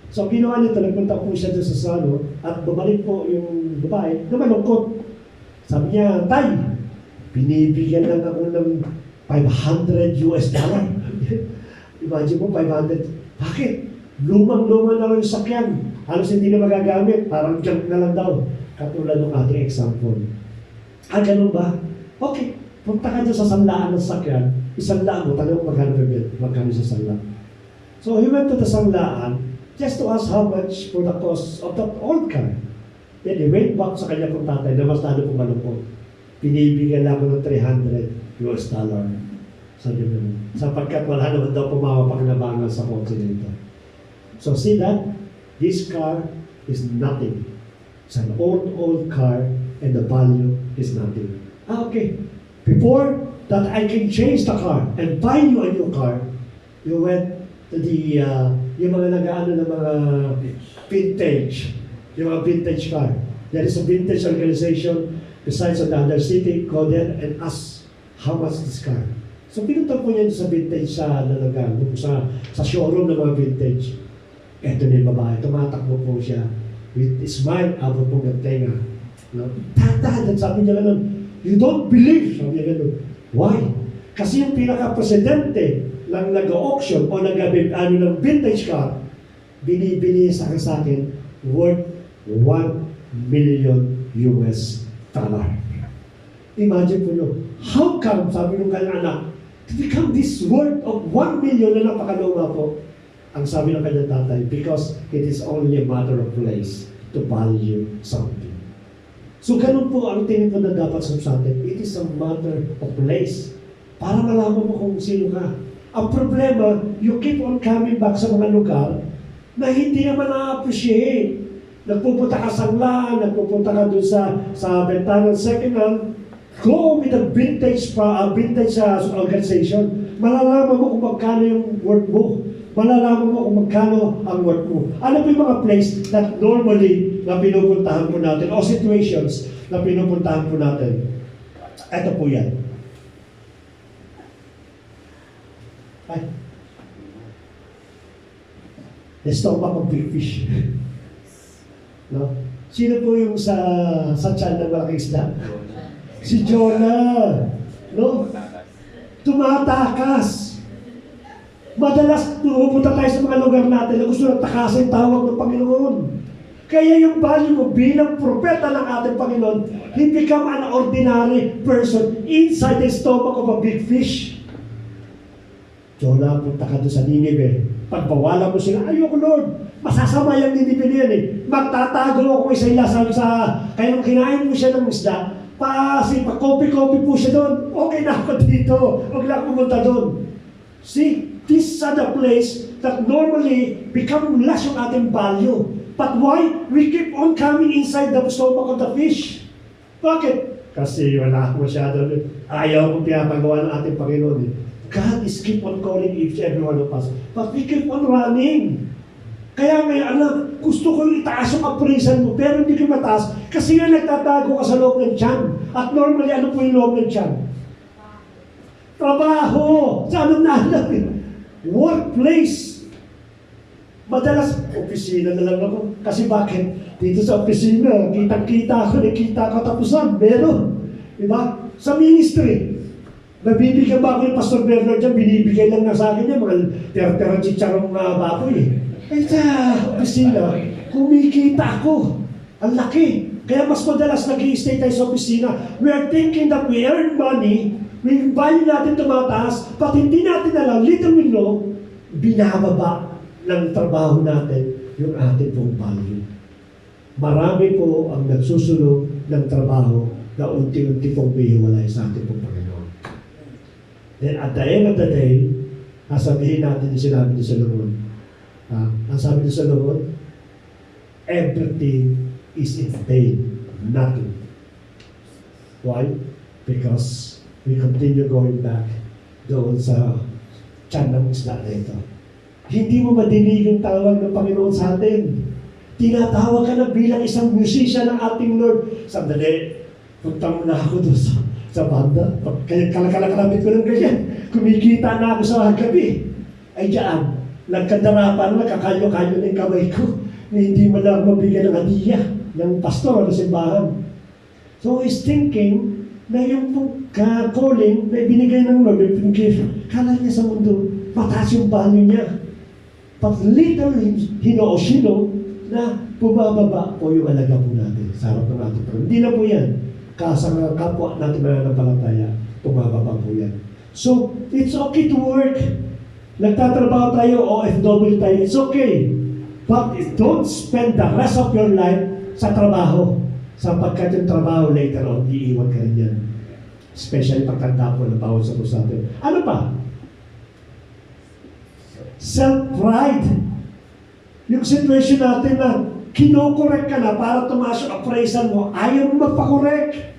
So, ang ginawa nito, nagpunta po siya doon sa salo, at bumalik po yung babae na malungkot. Sabi niya, tay, binibigyan lang ako ng $500. Imagine mo, 500. Bakit? Lumang-luma na lang yung sakyan. Halos hindi na magagamit. Parang junk na lang daw. Katulad ng ating example. Ganun ba? Okay. Punta ka dyan sa sanlaan ng sakyan. Isanlaan mo. Tanong magkano sa sanlaan. So he went to the sanlaan just to ask how much for the cost of that old car. Then he went back sa kanya kong tatay na mas lalo kong malungkot. Pinibigyan lang ako ng $300. Sabi mo, sapagkat wala naman daw pumapakinabangan sa kotse nito. So see that? This car is nothing. It's an old car and the value is nothing. Okay. Before, that I can change the car and buy you a new car, you went to the, yung mga nag-ano ng mga vintage, yung mga vintage car. There is a vintage organization besides on the other city, go there and ask how much this car. So pinunta po niya sa vintage sa lalagang, sa showroom ng mga vintage. Eto na yung babae, tumatakbo po siya with a smile abot po ng tenga. No? Tata, sabi niya ganun, you don't believe, sabi niya ganun. Why? Kasi yung pinaka-presidente ng nag-auction o nag-ano ng vintage car, binibili sa akin worth $1 million US. Imagine po nyo, how come, sabi nung kanyang anak, to become this worth of 1 million na napakaluma po? Ang sabi ng kanyang tatay, because it is only a matter of place to value something. So ganun po ang tingin po na dapat sa atin. It is a matter of place. Para malaman mo kung sino ka. Ang problema, you keep on coming back sa mga lugar na hindi naman na-appreciate. Nagpupunta ka sa Sanglaan, nagpupunta ka doon sa Bentanan Second Hand, go with a vintage organization. Malalaman mo kung magkano yung worth mo. Malalaman mo kung magkano ang worth mo. Ano po yung mga place that normally na pinupuntahan po natin o situations na pinupuntahan po natin? Ito po yan. Ay. The stomach of big fish. No? Sino po yung sa tiyan ng malaking isda? Si Jonah. No? Tumatakas. Madalas pupunta tayo sa mga lugar natin na gusto ng takasin tawag ng Panginoon. Kaya yung value mo bilang propeta ng ating Panginoon, he become an ordinary person inside the stomach of a big fish. Jonah, punta ka doon sa Ninive. Pagbawalan mo sila, ayoko Lord, masasama yung Ninive niyan eh. Magtatago ako isa ilasan sa, kaya nung kinain mo siya ng isda, pa-kopi-kopi po siya doon, okay na ako dito, huwag lang pumunta doon. See, this is the place that normally become less yung ating value. But why? We keep on coming inside the stomach of the fish. Bakit? Kasi wala ako masyado. Ayaw kong pinapagawa ng ating Panginoon. God is keep on calling each every one of us. But we keep on running. Kaya may anak, gusto ko itaas yung appraisal mo, pero hindi ko mataas kasi nga nagtatago ka sa loob ng tiyan. At normally, ano po yung loob ng tiyan? Trabaho! Sa anong nahalapin? Workplace! Madalas, opisina na lang ako. Kasi bakit? Dito sa opisina, kitang-kita ako, nakita ko tapusan. Meron. Diba? Sa ministry, nabibigyan ba ako yung Pastor Bernard dyan, binibigay lang na sa akin yan, mga tera-tera chicharong baboy eh. Eh sa opisina, kumikita ako. Ang laki. Kaya mas madalas nag-i-stay tayo sa opisina. We are thinking that we earn money, we value natin tumataas, but hindi natin alam, little we know, binababa ng trabaho natin yung ating pong value. Marami po ang nagsusunod ng trabaho na unti-unti pong bihiwalay sa ating pong Panginoon. Then at the end of the day, sasabihin natin yung sinabi ni Solomon. Ang sabi ni Solomon, everything is in vain, nothing. Why? Because we continue going back doon sa tiyan ng isla na ito. Hindi mo madinig yung tawag ng Panginoon sa atin. Tinatawag ka na bilang isang musician ng ating Lord. Sandali, punta mo na ako doon sa banda. Kaya kalakalakalapit ko ng ganyan. Kumikita na ako sa gabi. Ay dyan, nagkadarapan, nagkakalyo-kalyo ng kamay ko. Hindi mo lang mabigyan ng hadiah ng pastor o ng simbahan. So he's thinking na yung calling na ibinigay ng Lord, yung gift, kala niya sa mundo, mataas yung value niya. But little he knows, na bumababa po yung alaga po natin sa harap ng ating Panginoon. Hindi na po yan. Kasang kapwa natin mananampalataya, bumababa po yan. So, it's okay to work. Nagtatrabaho tayo, OFW tayo, it's okay. But don't spend the rest of your life sa trabaho. Sapagkat yung trabaho later on, iiwan ka rin yan. Especially pagtanda po ng bawat sa puso natin. Ano pa? Self-pride. Yung situation natin na kinokorek ka na para tumaas yung appraisal mo, ayaw mo magpakorek.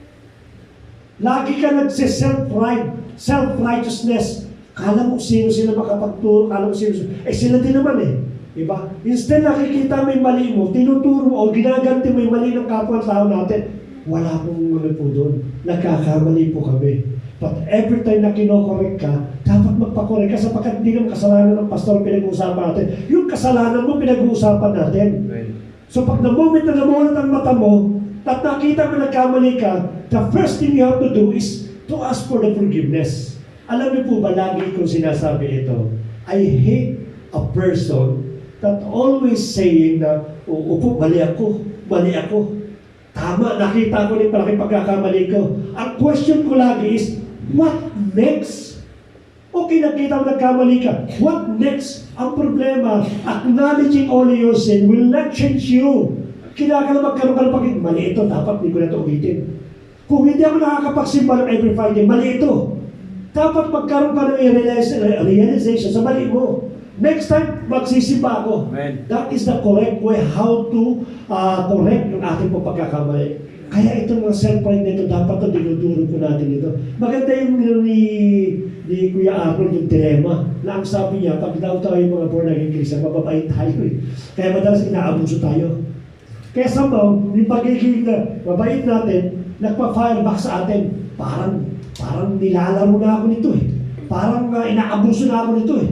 Lagi ka nagse-self-pride. self-righteousness. Kala mo sino sila makapagturo, kala mo sino. Sila din naman eh. Diba? Instead nakikita mo yung mali mo, tinuturo o ginaganti mo yung mali ng kapwa-tao natin, wala pong ano po doon. Nagkakamali po kami. But every time na kinokorek ka, dapat magpakorek ka sapagkat hindi naman kasalanan ng pastor pinag-uusapan natin. Yung kasalanan mo, pinag-uusapan natin. So pag na-moment na namulat ang mata mo, at nakita mo nagkamali ka, the first thing you have to do is to ask for the forgiveness. Alam niyo po ba, lagi kong sinasabi ito, I hate a person that always saying na, opo, mali ako. Tama, nakita ko rin malaking pagkakamali ko. Ang question ko lagi is, what next? Okay, nakita mo nagkamali ka. What next? Ang problema, acknowledging all your sin will not change you. Kailangan magkaroon ka ng pagkakamali. Mali ito, dapat hindi ko na ito ulitin. Kung hindi ako nakakapagsimba ng every Friday, mali ito. Dapat magkaroon ka ng realization sa mali mo. Next time, magsisimba ako. Amen. That is the correct way how to correct yung ating pagkakamali. Kaya itong mga self-pride nito, dapat ito, dinuduro ko natin ito. Maganda yung ni Kuya Arnold yung dilema. Na ang sabi niya, pag daw tayo yung mga born again Christian, mababait tayo eh. Kaya madalas inaabuso tayo. Kaya somehow, yung pagiging mabait natin, nagpa-fireback sa atin. Parang nilalaro na ako nito eh. Parang inaabuso na ako nito eh.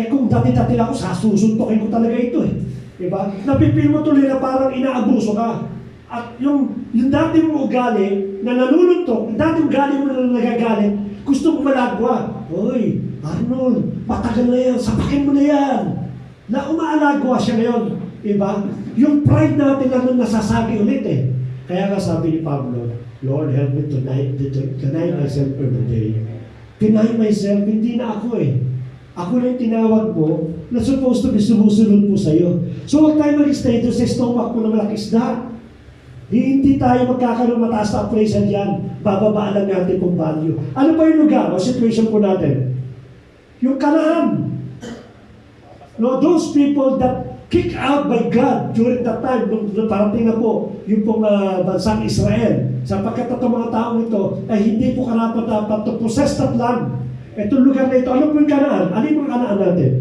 Kung dati-dati ako, sasusuntokin ko talaga ito eh. Diba? Napipil mo tuloy na parang inaabuso ka. At yung dati mong ugali na nanununtok, yung dati ugali mo na nagagalit, gusto mo malagwa. Hoy, Arnold, matagal na yan, sapakin mo na yan. Na umaalagwa siya ngayon. Diba? Yung pride natin lang nasasagi ulit eh. Kaya nga sabi ni Pablo, Lord, help me to deny myself every day. Deny myself, hindi na ako eh. Ako na yung tinawag mo na supposed to be sumusunod po sa'yo. So huwag tayo mag-stay doon sa stomach mo na malaking isda. Hindi tayo magkakaroon mataas na appraisal dyan. Bababaan lang natin pong value. Ano ba yung lugar o situation po natin? Yung Canaan. No, those people that kicked out by God during that time, nung parating na po yung pong bansang Israel, sapagkat itong mga taong ito ay hindi po karapat-dapat to possess that land. Itong lugar na ito, ano po yung Canaan? Ano yung Canaan natin?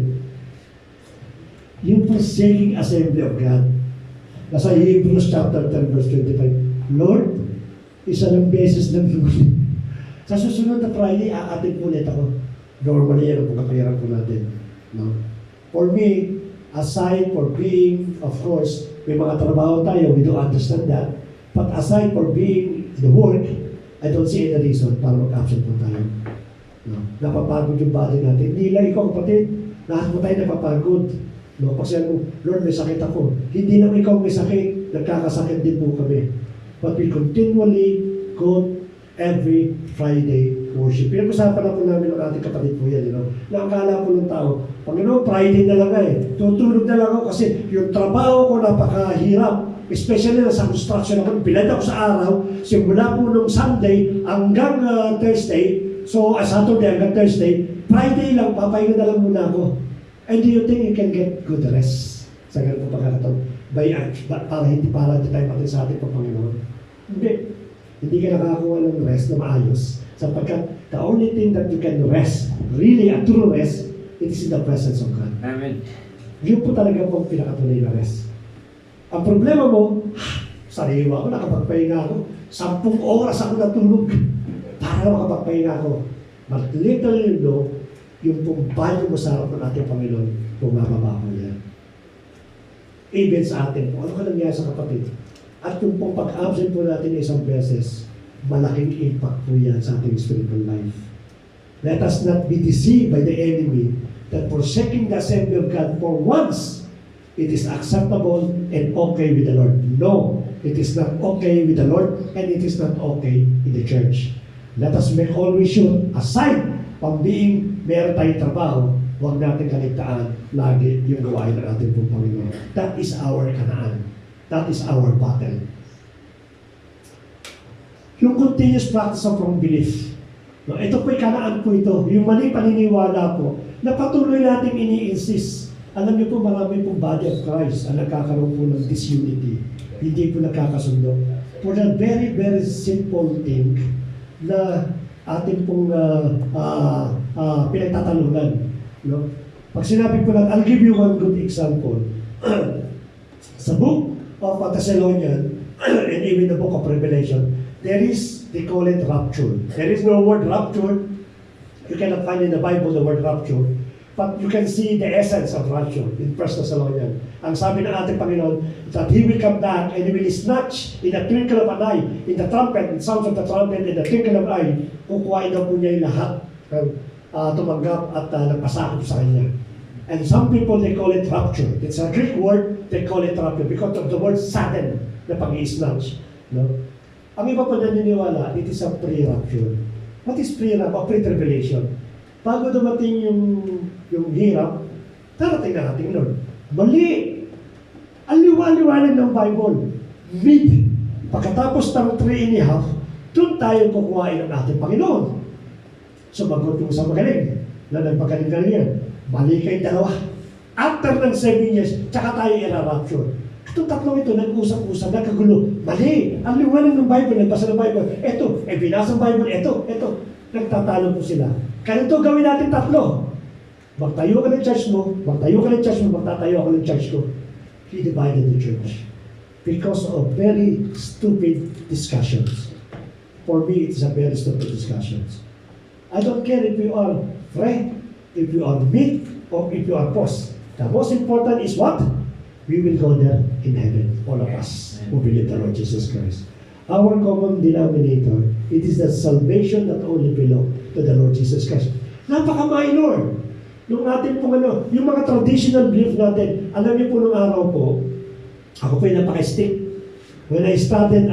Yung forsaking assembly of God. Nasa Hebrews chapter 10 verse 25, Lord, isa ng beses ng lulit. Sa susunod na Friday, aatin po ulit ako. Normally, yan ang pagkakayaran po natin. No? For me, aside for being, of course, may mga trabaho tayo, we don't understand that. But aside for being the work, I don't see any reason para mag-absent po tayo. No? Napapagod yung body natin. Hindi lang ikaw, kapatid. Lahat mo tayo napapagod. No? Kasi Lord, may sakit ako. Hindi naman ikaw may sakit. Nagkakasakit din po kami. But we continually go every Friday worship. Pinag-usapan na po namin ng ating kapatid po yan. Na akala po ng tao, Panginoon, Friday na lang tutulog na lang ako kasi yung trabaho ko napakahirap. Especially na sa construction ako. Bilad ako sa araw. Simula po nung Sunday hanggang Thursday. So, Saturday hanggang Thursday, Friday lang, papahinga na lang muna ako. And do you think you can get good rest sa ganun po pagkakataon? Para hindi tayo pati sa ating Panginoon? Hindi. Hindi ka nakakakuha ng rest na maayos. Sapagkat the only thing that you can rest, really a true rest, it is in the presence of God. Amen. Yun po talaga po pinakatunay na rest. Ang problema mo, sariwa ako, nakapagpahinga ako, 10 oras ako natulog para makapagpahinga ako. But little you know, yung pong banyo mo sa harap ng ating Panginoon, bumababa ko yan. Even sa atin po, ano ka nangyari sa kapatid? At yung pong pag-absent po natin isang beses, malaking impact po yan sa ating spiritual life. Let us not be deceived by the enemy that forsaking the assembly of God for once, it is acceptable and okay with the Lord. No, it is not okay with the Lord and it is not okay in the church. Let us make always sure, aside from being meron tayong trabaho, huwag natin kaligtaan lagi yung gawain ng ating pong Panginoon. That is our Canaan. That is our battle. Yung continuous practice of wrong belief. No, ito po'y Canaan po ito. Yung maling paniniwala po, na patuloy natin ini-insist. Alam niyo po, marami pong body of Christ ang nagkakaroon po ng disunity. Hindi po nagkakasundo. For the very, very simple thing na ating pong pinagtatanungan. No? Pag sinabi ko lang, I'll give you one good example. Sa book of Thessalonians, and even the book of Revelation, they call it rapture. There is no word rapture. You cannot find in the Bible the word rapture. But you can see the essence of rapture in 1 Thessalonians. Ang sabi ng ating Panginoon, that He will come back and He will snatch in the twinkle of an eye, in the trumpet, in sounds of the trumpet, in the twinkle of an eye, kukuhain daw po niya yung lahat ng tumanggap at nagpasakop sa Kanya. And some people, they call it rapture. It's a Greek word, they call it rapture because of the word sudden na pag-i-snatch. No? Ang iba pa naniniwala, it is a pre-rapture. What is pre-rapture? Pre-tribulation. Bago dumating yung hirap, darating na ating Lord. Mali! Ang liwa-liwanag ng Bible. Mid. Pagkatapos ng 3.5, doon tayo kukuhain ng ating Panginoon. Sumagot yung sa magaling na nagpagaling-galing yan. Mali kayong dalawa. After ng 7 years, tsaka tayo i-rapture. Itong tatlong ito, nag-usap-usap, nagkagulo. Mali! Ang liwanag ng Bible, nagbasa ng Bible. Ito, binasa ng Bible. Ito. Nagtatalo po sila. Ganito gawin natin tatlo. Magtayo ka ng church mo, magtatayo ako ng church ko. He divided the church. Because of very stupid discussions. For me, it's a very stupid discussions. I don't care if you are friend, if you are mid, or if you are post. The most important is what? We will go there in heaven, all of us who believe the Lord Jesus Christ. Our common denominator, it is the salvation that only belong to the Lord Jesus Christ. Napaka-minor. Yung natin pong yung mga traditional belief natin, alam niyo po nung araw po, ako po yung napaka-stick. When I accepted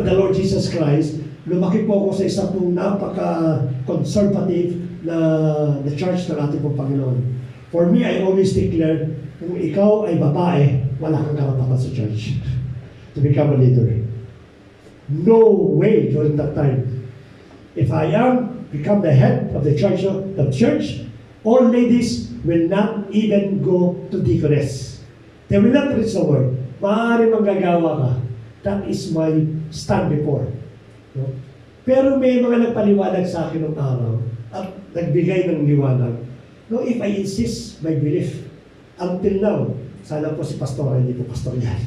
the Lord Jesus Christ, lumaki po ako sa isang pong napaka-conservative na church ng ating pong Panginoon. For me, I always declare, kung ikaw ay babae, wala kang karapatan sa church to become a leader. No way during that time. If I become the head of the church, all ladies will not even go to deaconess. They will not reach the word. Maaari manggagawa ka. That is my stand before. No? Pero may mga nagpaliwanag sa akin ng araw at nagbigay ng liwanag. No, if I insist my belief, until now, sana po si pastora, hindi po pastor yan.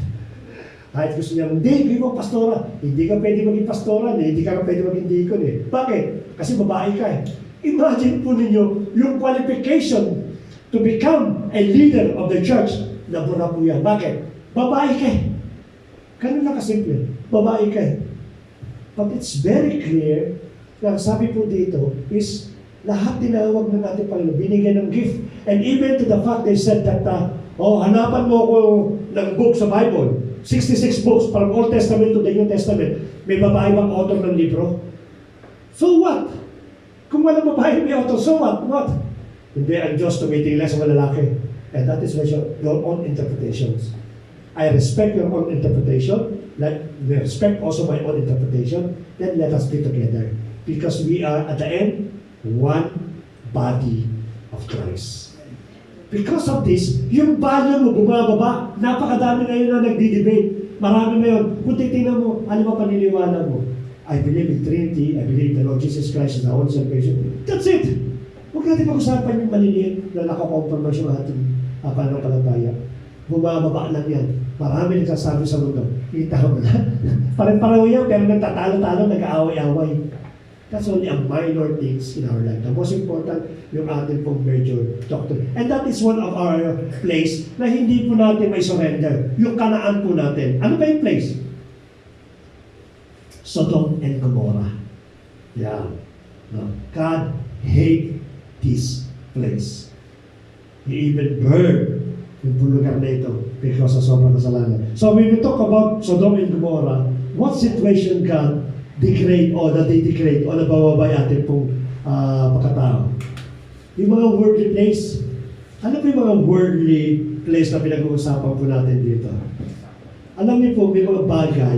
Kahit gusto niya, hindi mo pastora, hindi ka pwede maging pastora, hindi ka pwede maging deacon eh. Bakit? Kasi babae ka eh. Imagine po ninyo, yung qualification to become a leader of the church, nabura po yan. Bakit? Babae ka eh. Ganun na kasimple. Babae ka eh. But it's very clear na sabi po dito is lahat tinawag ng ating Panginoon, binigyan ng gift. And even to the fact they said that, hanapan mo ako ng book sa Bible. 66 books from Old Testament to the New Testament. May babae bang author ng libro? So what? Kung walang babae may author, so what? What? Hindi, ang Diyos tumitingin lang sa mga lalaki. And that is your own interpretations. I respect your own interpretation. Let me respect also my own interpretation. Then let us be together. Because we are, at the end, one body of Christ. Because of this, yung value mo bumababa, napakadami ngayon na nagdi-debate. Marami ngayon. Kung titingnan mo, ano ba paniniwala mo? I believe in Trinity, I believe the Lord Jesus Christ is the whole salvation. That's it! Huwag natin pag-usapan yung maliliit na nakakompromise yung ating pananampalataya. Bumababa lang yan. Marami nagsasabi sa mundo. Kita mo na. Parang-paraw yan, pero nagtatalo-talo, nag-aaway-away. That's only a minor things in our life. The most important, yung ating pong major doctrine. And that is one of our place na hindi po natin may surrender. Yung Kanaan po natin. Ano ba yung place? Sodom and Gomorrah. Yeah. No. God hate this place. He even burned yung lugar na ito because of sobrang kasalanan. So when we talk about Sodom and Gomorrah, what situation God degrade o na de-degrade o nabababay atin pong pagkatao. Yung mga worldly place, ano po yung mga worldly place na pinag-uusapan po natin dito? Alam niyo po, may mga bagay,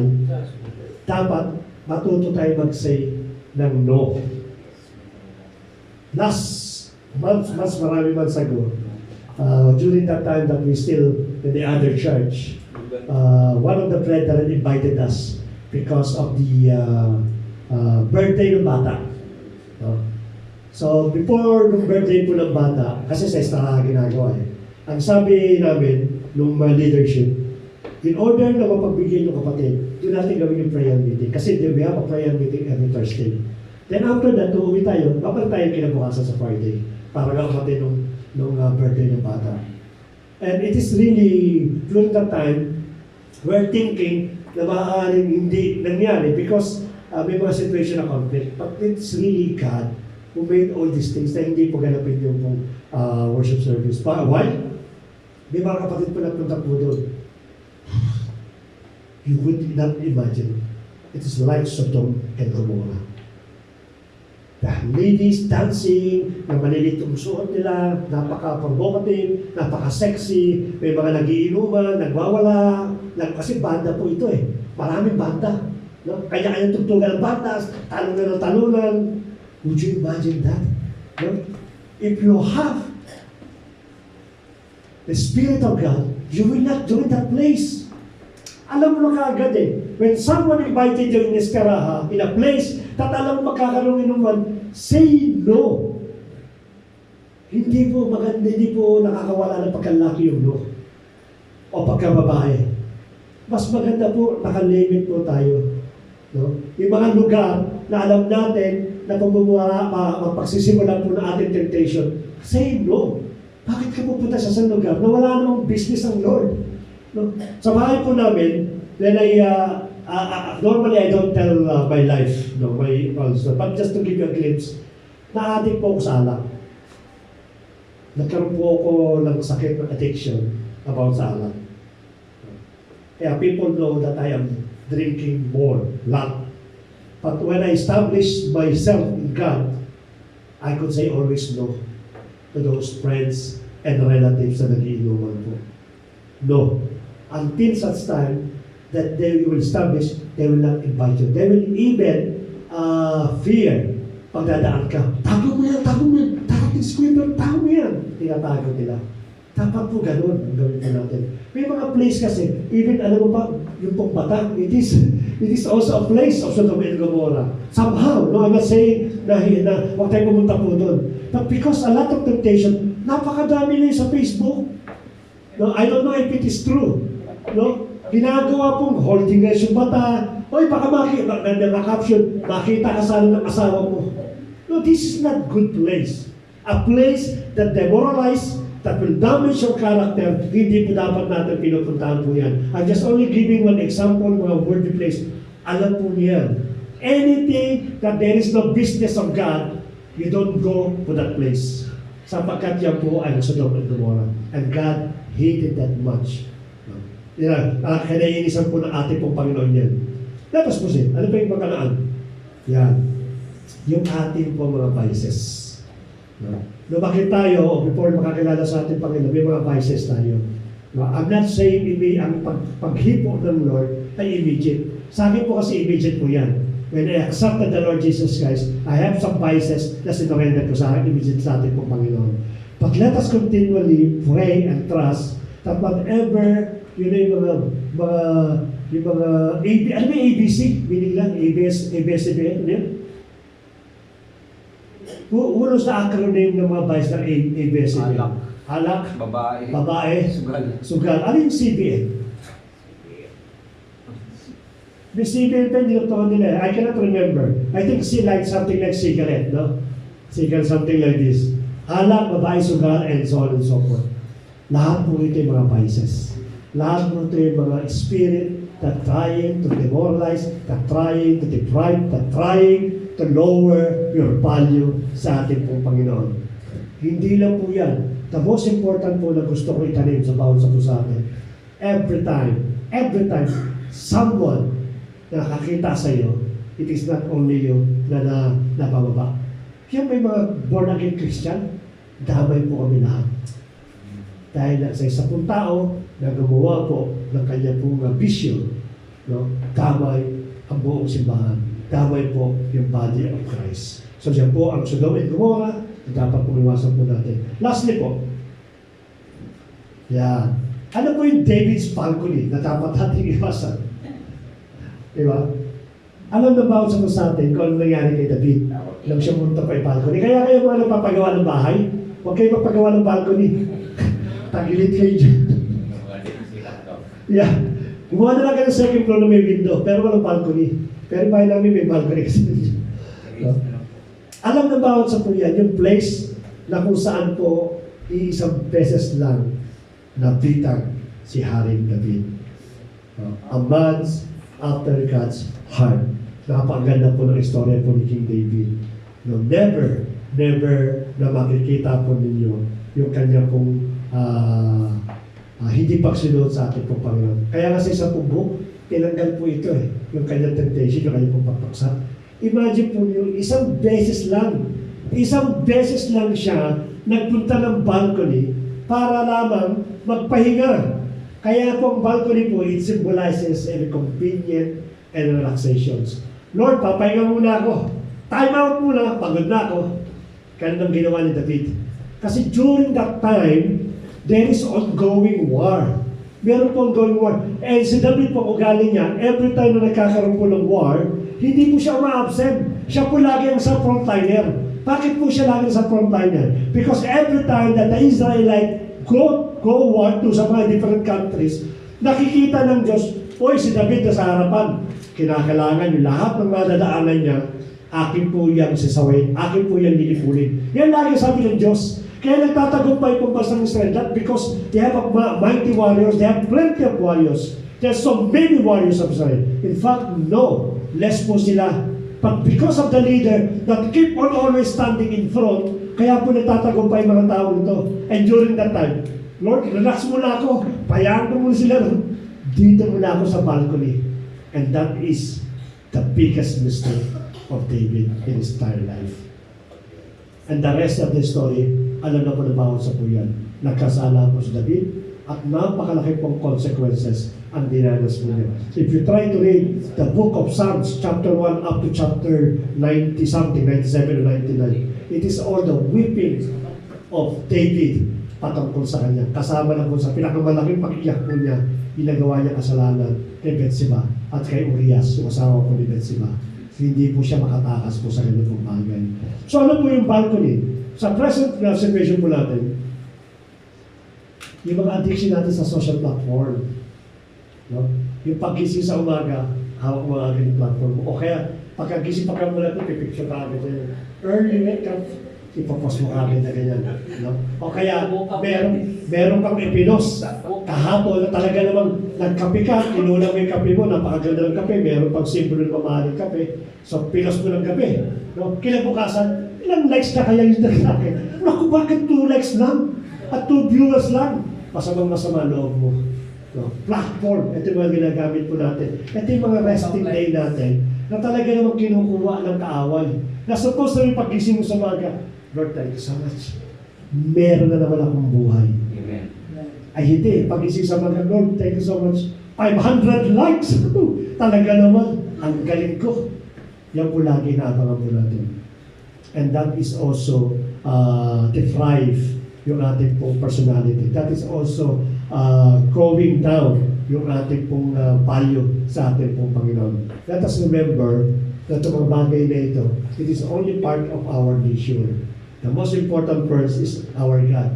dapat matuto tayo mag-say ng no. Last month, mas marami months ago, during that time that we still in the other church, one of the brethren invited us because of the birthday ng bata. No? So, before ng birthday po ng bata, kasi sa estara ginagawa eh, ang sabi namin, nung leadership, in order na mapagbigay ng kapatid, doon natin gawin yung prayer meeting. Kasi we have a prayer meeting every Thursday. Then after that, uuwi tayo, babalik tayo kinabukasan sa Friday para nga kapatid nung birthday ng bata. And it is really, during that time, we're thinking na maaaring hindi nangyari because may mga situation na conflict. But it's really God who made all these things na hindi po ganapin yung worship service. Why? May mga kapatid po nagpunta po doon. You would not imagine. It is like Sodom and Gomorrah. The ladies dancing, na malilitong suot nila, napaka-provocative, napaka-sexy, may mga nagiinuman, nagwawala. Kasi banda po ito eh. Maraming banda. No? Kanya-kanya tugtugan ng bandas, talunan ng talunan. Would you imagine that? No? If you have the Spirit of God, you will not join that place. Alam mo na kaagad eh. When someone invited you in Escaraha, in a place, alam mo magkakaroon inuman, say no. Hindi po maganda, hindi po nakakawala ng pagkalaki yung no. O pagkababae. Mas maganda po, nakalimit po tayo. No? Yung mga lugar na alam natin na pagsisimula po ng ating temptation, say no. Bakit ka pupunta sa isang lugar na wala namang business ang Lord? No? Sa bahay po namin, then normally I don't tell my life, no, my also, but just to give you a glimpse, na-addict po ako sa alak. Nagkaroon po ako ng sakit ng addiction about sa alak. Kaya people know that I am drinking more, lot. But when I established myself in God, I could say always no to those friends and relatives na nagiinuman po. No. Until such time that they will establish, they will not invite you. They will even fear pag dadaan ka. Tago mo yan, tago mo yan. Darating si Kuya, tago mo yan. Tinatago nila. Dapat po ganun ang gawin po natin. May mga place kasi, even alam mo ba, yung pong Batak, it is also a place of Sodom and Gomorrah. Somehow, no, I'm not saying na huwag tayo pumunta po doon. But because a lot of temptation, napakadami na sa Facebook. No, I don't know if it is true. No? Ginagawa pong holding guys yung bata. Oy, baka caption, makita ka sana ng asawa mo. No, this is not good place. A place that demoralize, that will damage your character, hindi po dapat natin pinupuntahan po yan. I'm just only giving one example, mga worldly place. Alam po niyan. Anything that there is no business of God, you don't go to that place. Sapagkat yan po ay Sodom and Gomorrah. And God hated that much. Kinainisan po ng ating pong Panginoon yan. Let us proceed. Ano pa yung pagkalaan? Yan. Yung ating po mga vices. Bakit tayo, before makakilala sa ating Panginoon, may mga vices tayo. I'm not saying ang paghipo ng Lord ay immediate. Sa akin po kasi immediate po yan. When I accepted the Lord Jesus Christ, I have some vices na sinurrender ko sa akin, immediate sa ating pong Panginoon. But let us continually pray and trust that whatever, yung mga ano ba ABC? Meaning lang, ABS-CBN, ano yun? Uno sa acronym ng mga vice ng ABS-CBN. Alak. Babae. Sugal. Ano yung CBN? The CBN pa yung dinutukan nila. I cannot remember. I think something like cigarette, no? Cigarette, something like this. Alak, babae, sugal, and so on and so forth. Lahat po ito yung mga vices. Lahat po ito yung mga spirit that trying to demoralize, that trying to deprive, that trying to lower your value sa ating pong Panginoon. Hindi lang po yan. The most important po na gusto ko itanim sa bawat sa puso atin. Every time, someone na nakakita sa iyo, it is not only you na napababa. Kaya may mga born-again Christian, damay po kami lahat. Dahil sa isa pong tao na gumawa po ng kanya pong bisyo, no? Damay ang buong simbahan. Damay po yung body of Christ. So siya po ang Sodom and Gomorrah na dapat pumiwasan po natin. Lastly po, yan. Ano po yung David's balcony na dapat natin iwasan? Diba? Alam na bawat sa atin kung ano nangyari kay David nang siya punta pa yung balcony. Kaya kayo mga nagpapagawa ng bahay, huwag kayo magpagawa ng balcony. Tagilid kayo dyan. Yeah. Gumawa na lang kayo ng second floor na may window, pero walang balcony. Pero bahay namin may balcony kasi. No? Alam na bawat sa po yan, yung place na kung saan po iisang beses lang nabitan si Haring David. A man's after God's heart. Napakaganda po ng istorya po ni King David. No, never na makikita po ninyo yung kanya pong hindi pagsunod sa ating pong Panginoon. Kaya kasi sa pong tinanggal po ito yung kanyang temptation, yung kanyang pong pagpaksa. Imagine po yung isang beses lang siya nagpunta ng balcony para lamang magpahinga. Kaya po ang balcony po, it symbolizes every convenient and relaxations. Lord, papahinga muna ako. Time out muna, pagod na ako. Kaya nang ginawa ni David. Kasi during that time, there is ongoing war. Meron po ongoing war. And si David po, ugali niya, every time na nagkakaroon po ng war, hindi po siya ma-absent. Siya po lagi ang sa frontliner. Bakit po siya lagi sa frontliner? Because every time that the Israelite go war to sa mga different countries, nakikita ng Diyos, oy, si David na sa harapan. Kinakailangan yung lahat ng madadaanan niya, akin po yung sisawin, akin po yung lilipunin. Yan lagi sabi ng Diyos. Kaya nagtatagumpay po ba sa Israel? Not because they have mighty warriors, they have plenty of warriors. There's so many warriors of Israel. In fact, no, less po sila. But because of the leader that keep on always standing in front, kaya po nagtatagumpay mga tao ito. And during that time, Lord, relax muna ako. Payaan mo muna sila. Dito muna ako sa balcony. And that is the biggest mistake of David in his entire life. And the rest of the story, alam na po na bawat sa po yan. Nagkasala po si David at napakalaki pong consequences ang dinanas mo niya. If you try to read the book of Psalms, chapter 1 up to chapter 90-something, 97 or 99, it is all the weeping of David patungkol sa kanya. Kasama na po sa pinakamalaking pakiyak po niya, ginagawa niya kasalanan kay Betseba at kay Urias, yung asawa po ni Betseba. Hindi po siya makatakas po sa ganun pong bagay. So ano po yung balcony? Sa present situation po natin, yung mga addiction natin sa social platform, no? Yung paggising sa umaga, hawak mo agad yung platform mo. O kaya, pagkagising pa ka mo lang ito, pipicture ka agad yan. Early wake up, ipopost mo agad na ganyan. No? O kaya, meron pang ipinos. Kahapon na talaga namang nagkape ka, inulang mo yung kape mo, napakaganda ng kape, meron pang simbolo ng mamahaling kape. So, pinos mo ng kape. No? Kinabukasan, ilang likes na kaya yung nagsakin? Naku, bakit 2 likes lang? At 2 viewers lang? Masama loob mo. No? Platform, ito yung mga ginagamit po natin. Ito yung mga resting day natin na talaga namang kinukuha ng kaaway. Na suppose na yung pagising mo sa umaga, Lord, thank you so much. Meron na naman akong buhay. Amen. Ay hindi, pagising sa umaga, Lord, thank you so much. 500 likes! Talaga naman, ang galing ko. Yan po lagi na abangan po natin. And that is also deprive yung ating pong personality. That is also going down yung ating pong value sa ating pong Panginoon. Let us remember that ang mga bagay na ito, it is only part of our nature. The most important first is our God.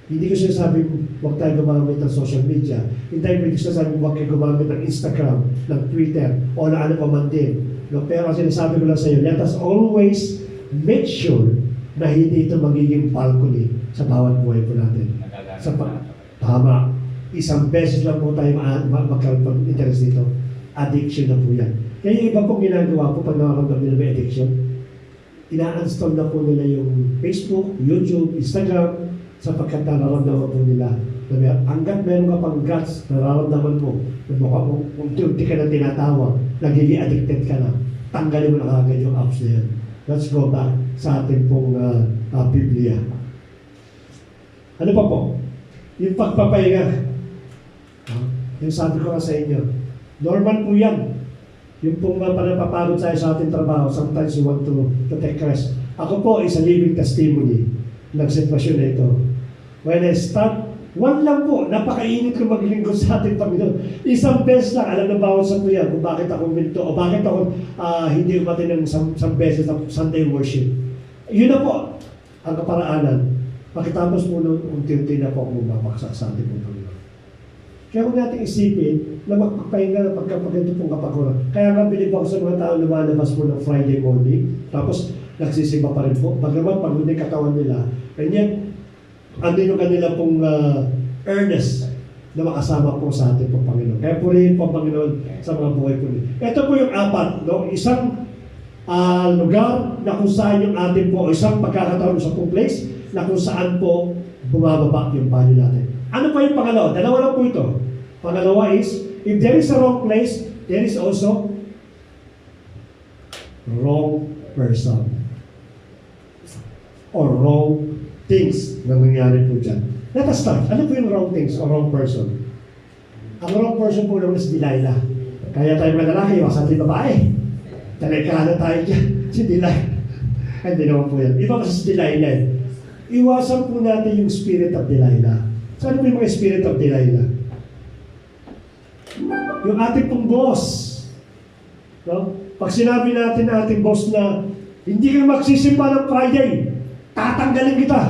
Hindi ko sinasabing huwag tayo gumamit ng social media. Hindi ko sinasabing huwag kayo gumamit ng Instagram, ng Twitter, o na ano pa man din. No? Pero sinasabi ko lang sa iyo, let us always make sure na hindi ito magiging balcony sa bawat buhay po natin. Tama. Isang beses lang po tayo magkaroon ng interest dito. Addiction na po yan. Kaya yung iba pong ginagawa po pag nakakamdam nila may addiction, ina-install na po nila yung Facebook, YouTube, Instagram, sapagkat nararamdaman po nila. Hanggat meron ka pang guts, nararamdaman mo, kung unti-unti ka na tinatawag, nagiging addicted ka na, tanggalin mo na kagad yung apps na yan. Let's go back sa ating pong Biblia. Ano pa po? Yung pagpapahinga. Yung sabi ko nga sa inyo, normal po yan. Yung pong napapagod sa ating trabaho, sometimes you want to take rest. Ako po is a living testimony ng sitwasyon na ito. When I start One lang po, napakainit ko maglingkod sa ating Panginoon. Isang beses lang, alam na bawat sa kuya kung bakit ako minto o bakit ako hindi umatin ng isang beses ng Sunday worship. Yun na po, ang kaparaanan. Pakitapos po nung unti-unti na po ako bumabaksak sa ating Panginoon. Kaya kung natin isipin na magpapahinga na pagkapaganto pong kapaguran. Kaya nga bilib ako sa mga tao lumalabas po ng Friday morning, tapos nagsisimba pa rin po. Bagaman pag hindi katawan nila, and yet, ano yung kanila pong earnest na makasama po sa ating pong Panginoon. Kaya purihin po ang Panginoon sa mga buhay po niyo. Ito po yung apat, no? Isang lugar na kung saan yung ating po, isang pagkakataon sa pong place na kung saan po bumababa yung value natin. Ano pa yung pangalawa? Dalawa lang po ito. Pangalawa is, if there is a wrong place, there is also wrong person or wrong things na nangyari po dyan. Let us start. Ano po yung wrong things or wrong person? Ang wrong person po naman si Delilah. Kaya tayo mga lalaki, iwasan tayo babae. Talekana tayo dyan. Si Delilah. Hindi naman po yan. Iba kasi si Delilah. Iwasan po natin yung spirit of Delilah. Saan po yung mga spirit of Delilah? Yung ating pong boss. No? Pag sinabi natin na ating boss na hindi ka magsisimba ng Friday, tatanggalin kita.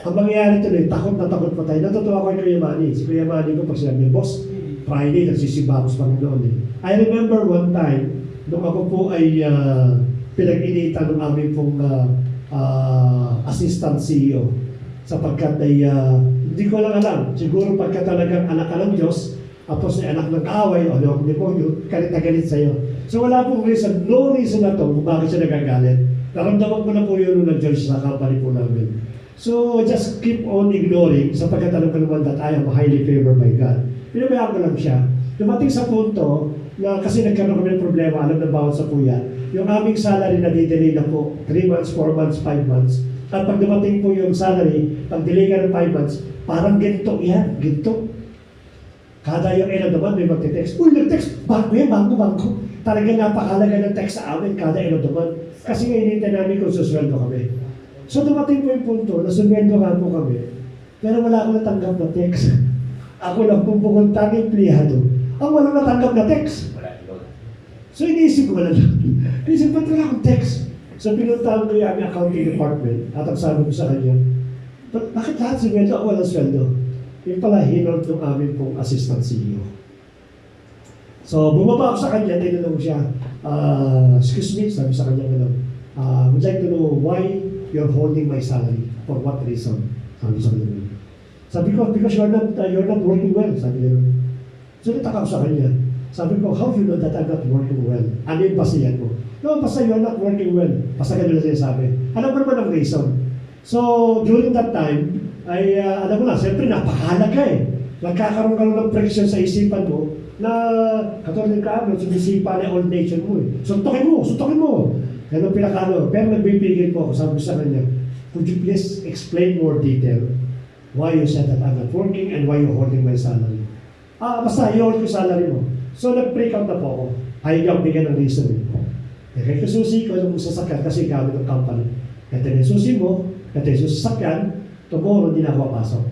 Ang mangyayari tuloy, takot na takot pa tayo. Natutuwa ko kay Kuya Manny. Si Kuya Manny ko pag sinabi, boss, Friday, nagsisimba ako sa Panginoon. I remember one time, nung ako po ay pinag-initan ng aming pong assistant CEO. Sapagkat ay, hindi ko lang alam. Siguro pagka talagang anak ka ng Diyos, tapos ay anak ng kaaway, o ano, demonyo, galit na galit sa'yo. So wala pong reason, no reason na to kung bakit siya nagagalit. Naramdaman ko na po yun nung nag-join sa company po namin. So, just keep on ignoring sapagkat alam ko naman that I am highly favored by God. Pinabayaan ko lang siya. Dumating sa punto na kasi nagkaroon kami ng problema, alam na bawat sa kuya, yung aming salary na didelay na po, 3 months, 4 months, 5 months. At pag dumating po yung salary, pag delay ka ng 5 months, parang ginto yan, ginto. Kada yung ilan naman may magte-text, uy, nag-text, bago yan, bago. Talagang napakalaga ng text sa amin, kada ilan naman. Kasi nga inintay namin kung susweldo kami. So dumating po yung punto, nasumweldo nga po kami, pero wala akong natanggap na text. Ako lang pong pumunta ng empleyado. Ang walang natanggap na text. So iniisip ko lang. Iniisip ko, wala akong text. So pinuntahan ko yung aming accounting department at ang sabi ko sa kanya, bakit lahat sweldo? Ako walang sweldo. Yung pala hinold ng aming pong assistant CEO. So bumaba ako sa kanya, tinanong siya, excuse me, sabi sa kanya, would like to know why you're holding my salary. For what reason? Sabi sa kanya. Sabi ko, because you're not working well. Sabi niya. So nataka ko sa kanya. Sabi ko, how you know that I'm not working well? Ano yung basihan mo? No, basta you're not working well. Basta ganun na sinasabi. Alam mo naman ang reason. So, during that time, ay alam mo na, siyempre napakahalaga eh. Nagkakaroon ka ng friction sa isipan mo na katulad ka, sumisipa na old nation mo eh. Suntokin mo. Ganun pinakano. Pero nagbibigay po ako, sabi sa kanya, could you please explain more detail why you said that I'm not working and why you're holding my salary? Basta i-hold ko salary mo. So nag-break out na po ako. Ayaw niya bigyan ng reason eh. Kaya ko susi ko yung sasakyan kasi gamit ng company. Kaya yung susi mo, kaya yung sasakyan, tomorrow hindi na ako papasok.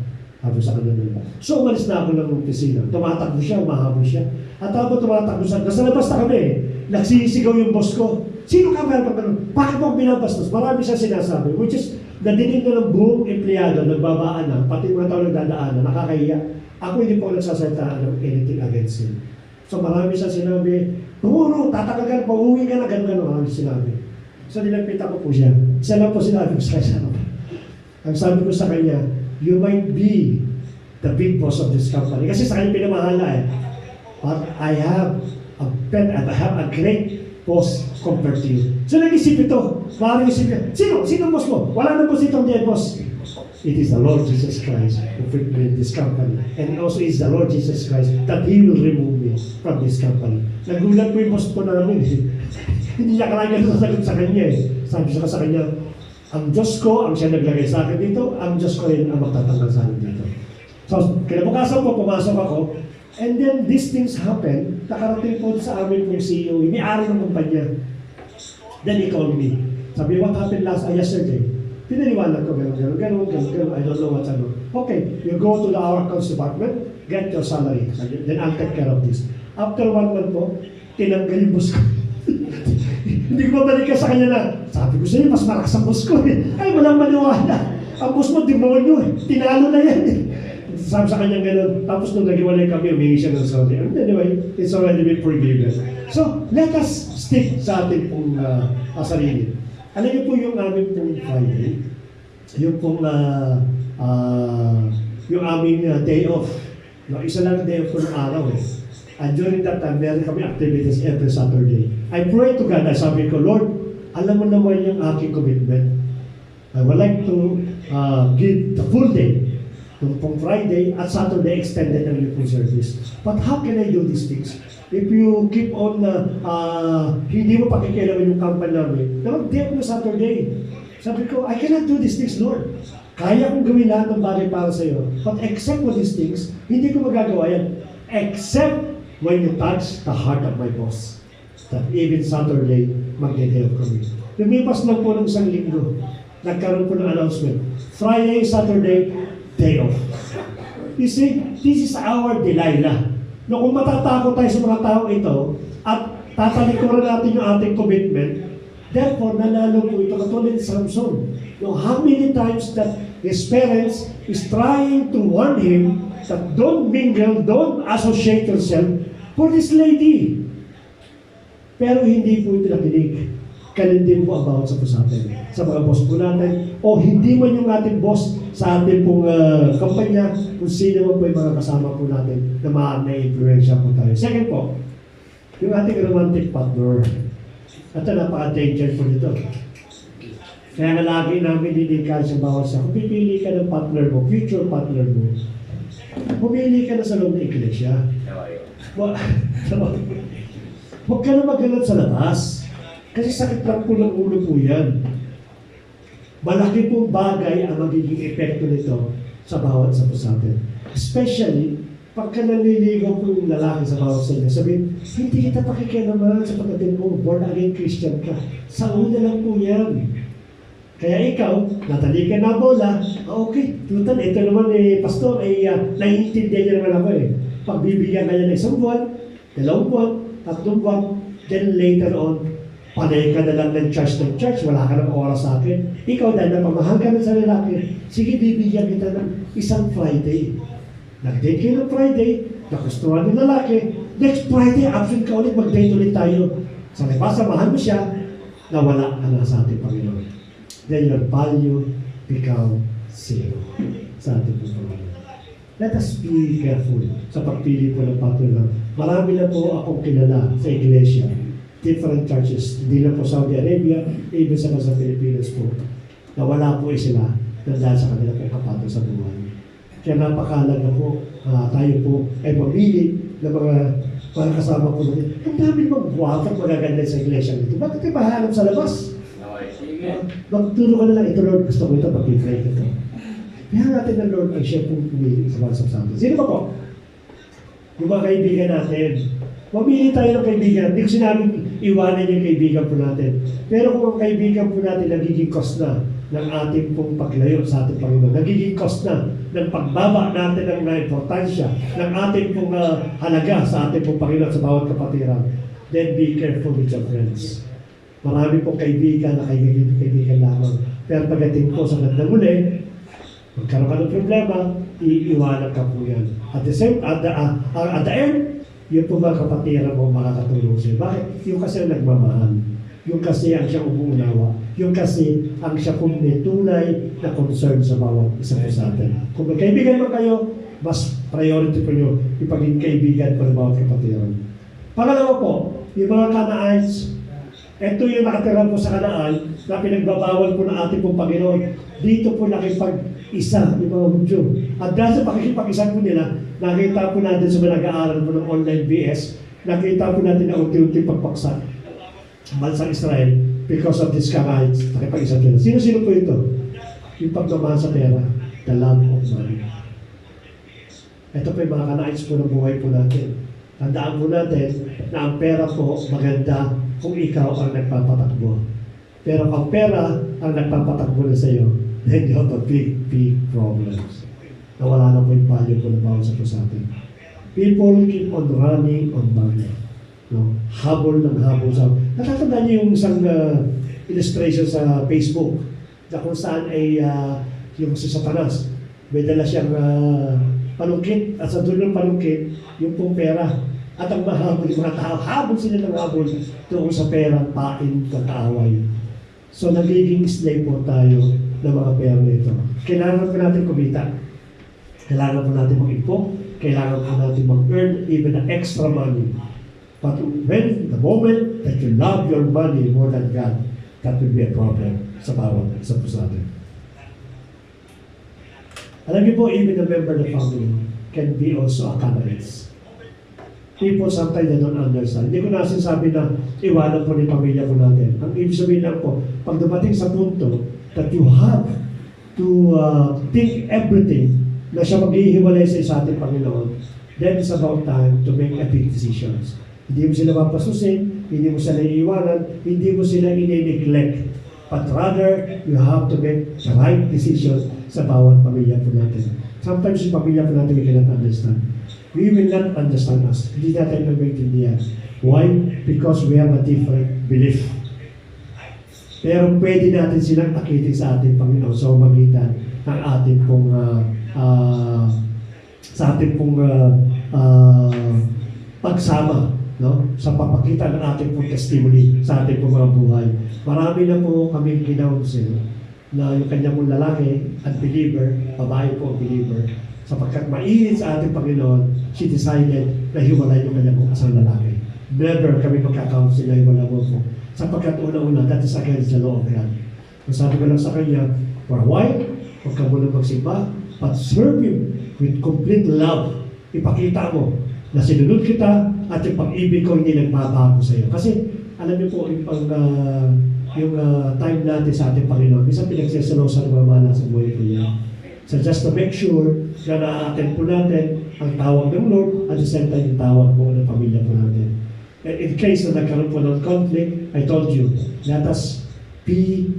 Sabi sa kanya nila. So umalis na ako ng opisina. Tumatakbo siya, umahabol siya. At habang tumatakbo siya, nasa labas na kami eh. Nagsisigaw yung boss ko. Sino ka meron pag ganun? Bakit mo binabastos? Marami siya sinasabi. Which is, nadinig na ng buong empleyado, nagbabaan na, pati mga tao nagdadaan na, nakakahiya. Ako hindi po nagsasalita ng anything against him. So marami siya sinabi, puro, tatagal ka, pauwi ka na, gano'n, marami sinabi. So nilapitan ko po siya. Isa lang po sinabi ko sa kanya. Ang sabi ko sa kanya, you might be the big boss of this company. Kasi sa kanya pinamahala eh. But I have a great boss compared to you. So nag-isip ito. Maraming isip niya. Sino boss mo? Wala na boss itong dead boss. It is the Lord Jesus Christ who put me in this company. And also is the Lord Jesus Christ that He will remove me from this company. Nagulat po yung boss po namin eh. Hindi niya kailangan sasagot sa kanya eh. Sabi siya sa kanya, ang Diyos ko, ang siya naglagay sa akin dito, ang Diyos ko rin ang magtatanggal sa akin dito. So, kinabukasan po, pumasok ako, and then these things happen, nakarating po sa amin yung CEO, may-ari ng kumpanya. Then he called me. Sabi, what happened yesterday? Pinaliwanag ko, gano'n, I don't know what's ano. Okay, you go to our accounts department, get your salary, then I'll take care of this. After 1 month po, tinanggal yung boss ko. Hindi ko mabalik ka sa kanya na, sabi ko sa iyo, mas malakas ang boss ko eh. Ay, walang maniwala. Ang boss mo, demonyo eh. Tinalo na yan eh. Sabi sa kanya gano'n. Tapos nung nag-iwalay kami, humingi siya ng sorry. Anyway, it's already been forgiven. So, let us stick sa ating pong sarili. Alam niyo po yung aming pong Friday, yung pong yung aming day off. No, isa lang day off ko ng araw eh. And during that time, meron kami activities every Saturday. I pray to God, sabi ko, Lord, alam mo naman yung aking commitment. I would like to give the full day, yung pong Friday at Saturday extended ang yung service. But how can I do these things? If you keep on, hindi mo pakikialaman yung company namin, day off na Saturday. Sabi ko, I cannot do these things, Lord. Kaya kong gawin lahat ng bagay para sa iyo. But except for these things, hindi ko magagawa yan. Except when you touch the heart of my boss. That even Saturday, mag-day off kami. Lumipas lang po ng isang linggo. Nagkaroon po ng announcement. Friday, Saturday, day off. You see, this is our Delilah. No, kung matatakot tayo sa mga tao ito, at tatalikuran natin yung ating commitment, therefore, nanalo po ito katulad ni Samson. No, how many times that his parents is trying to warn him that don't mingle, don't associate yourself for this lady. Pero hindi po ito nakinig. Kanin din po ang bawat sa po sa atin. Sa mga boss po natin, o hindi man yung ating boss sa ating pong kampanya, kung sino man po yung mga kasama po natin na ma-influensya po tayo. Second po, yung ating romantic partner. At napaka-danger po nito. Kaya nga lagi namin dinikahan sa bawat sa, kung pipili ka ng partner mo, future partner mo, pumili ka na sa loob ng iglesia. Huwag ka na magalat sa labas. Kasi sakit lang po ng ulo po yan. Malaki pong bagay ang magiging epekto nito sa bawat sa atin. Especially, pagka naliligaw po yung lalaki sa bawat sa inyo, sabihin, hindi kita pakikialaman sa pagdating mo, born again Christian ka. Sa una lang po yan. Kaya ikaw, natali ka na bola, okay, tutan, ito naman pastor, naiintindihan niya naman ako Pagbibigyan ka niya ng 1 buwan, 2 buwan, 3 buwan, then later on, panay ka na lang ng church, wala ka ng oras sa akin. Ikaw dahil napamahal ka na sa lalaki, sige, bibigyan kita ng isang Friday. Nag-date kayo ng Friday, nagustuhan ng lalaki, next Friday, absent ka ulit, mag-date ulit tayo. Sa labas, samahan mo siya, nawala ka na sa ating Panginoon. Then your value become zero sa ating Panginoon. Let us be careful sa pagpili po ng partner. Marami na po akong kilala sa iglesia, different churches, hindi na po Saudi Arabia, even sa Pilipinas po, na wala po sila dahil sa kanila pong kapatid sa buhay. Kaya napakalaga po, tayo po ay mamili ng mga kasama po natin. Ang dami mong buwag at magaganda sa iglesia nito. Bakit kayo mahanap sa labas? Magturo ka na lang, ito Lord, gusto ko ito, pag-pray ko ito. Kaya natin na Lord ang siya pong pumili sa mga sabsabi. Sino ba po? Yung mga kaibigan natin. Mamili tayo ng kaibigan. Hindi ko sinabing iwanan yung kaibigan po natin. Pero kung ang kaibigan po natin nagiging cost na ng ating pong paglayo sa ating Panginoon, nagiging cost na ng pagbaba natin ng importansya ng ating pong halaga sa ating pong Panginoon sa bawat kapatiran, then be careful with your friends. Marami pong kaibigan na kaibigan lamang. Pero pagdating po sa gandang uli, magkaroon ka ng problema, iiwanan ka po yan. At the end, yung po mga kapatiran mo makakatulong sa'yo. Bakit? Yung kasi ang nagmamahal. Yung kasi ang siyang umuunawa. Yung kasi ang siya pong may tunay na concern sa bawat isa po sa atin. Kung may kaibigan mo kayo, mas priority po nyo ipaging kaibigan po ng bawat kapatiran. Pangalawa po, yung mga Canaanites, ito yung nakatira po sa Kanaan na pinagbabawal po ng ating pong Panginoon. Dito po nakipag-isa yung mga Hudyo. At dahil sa pakikipag-isa po nila, nakita po natin sa mga nag-aaral po ng online BS, nakita po natin na unti-unti pagpaksa bansang Israel because of this Canaanites, nakipag-isa nila. Sino-sino po ito? Yung pagmamahal sa pera, the love of money. Ito po yung mga Canaanites po ng buhay po natin. Tandaan po natin na ang pera po maganda kung ikaw ang nagpapatakbo. Pero kung pera ang nagpapatakbo na sa iyo, then you have a big, big problems. na wala na po yung value po na bawat sa po sa atin. People keep on running on money. No? Habol ng habol sa... Natatandaan niyo yung isang illustration sa Facebook na kung saan ay yung si Satanas. May dala siyang panungkit at sa dulo ng panungkit, yung pong pera. At ang mahabol, yung mga tao, habol sila ng habol doon sa pera, pain, kakaaway. So nagiging slave po tayo ng mga pera nito. Kailangan po natin kumita. Kailangan po natin mag-impok. Kailangan po natin mag-earn even the extra money. But when the moment that you love your money more than God, that will be a problem sa bawat isa po sa atin. Alam niyo po, even a member of the family can be also a catalyst. People sometimes they don't understand. Hindi ko na sinasabi na iwanan po ni pamilya po natin. Ang ibig sabihin lang po, pag dumating sa punto that you have to think everything na siya maghihiwalay sa ating Panginoon, then it's about time to make a big decisions. Hindi mo sila papasusin, hindi mo sila iiwanan, hindi mo sila ini-neglect. But rather, you have to make the right decision sa bawat pamilya po natin. Sometimes yung pamilya po natin we cannot understand. We will not understand us. Hindi natin maintindihan. Why? Because we have a different belief. Pero pwede natin silang akitin sa ating Panginoon sa magitan ng ating pong sa ating pong pagsama, no? Sa papakita ng ating pong testimony sa ating pong mga buhay. Marami na po kami kinounsel na yung kanyang pong lalaki, unbeliever, babae po believer, sapagkat mainit sa ating Panginoon, she decided na hiwalay yung kanyang pong asang lalaki. Never kami magkakounsel na hiwalay mo po. Sapagkat una-una, that is against the law of God. Masabi ko lang sa kanya, for a while, huwag ka muna magsimba, but serve Him with complete love. Ipakita mo na sinunod kita at yung pag-ibig ko hindi nagbabago sa iyo. Kasi, alam niyo po, yung time natin sa ating Panginoon, isang pinagsasalosan ng mamana sa buhay ko niya. So just to make sure na na-attend po natin ang tawag ng Lord at the same time yung tawag po ng pamilya po natin. And in case na nagkaroon po ng conflict, I told you, let us be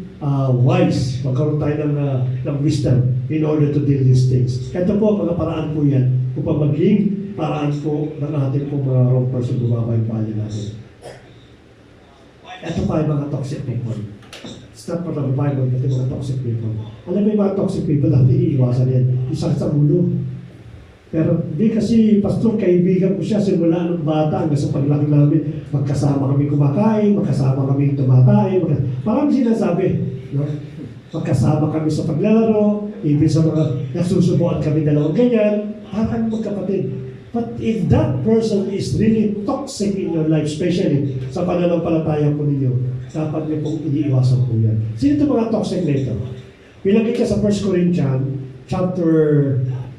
wise. Magkaroon tayo ng wisdom in order to deal these things. Ito po, mga paraan po yan upang maging paraan po ng ating po mga wrong person bumaba yung pali natin. Ito pa yung mga toxic people. It's not part of the Bible, but yung mga toxic people. Alam mo yung mga toxic people, dati iiwasan yan. Isang sa ulo. Pero hindi kasi, pastor, kaibigan ko siya simula ng bata hanggang sa paglaki namin. Magkasama kami kumakain, magkasama kami tumatay. Parang sinasabi, no? Magkasama kami sa paglalaro, ibig sa mga nasusubuan kami dalawang ganyan, parang magkapatid. But if that person is really toxic in your life, especially sa pananampalataya po ninyo, dapat niyo pong iniiwasan po yan. Sino ito mga toxic na ito? Bilangin ka sa 1 Corinthians chapter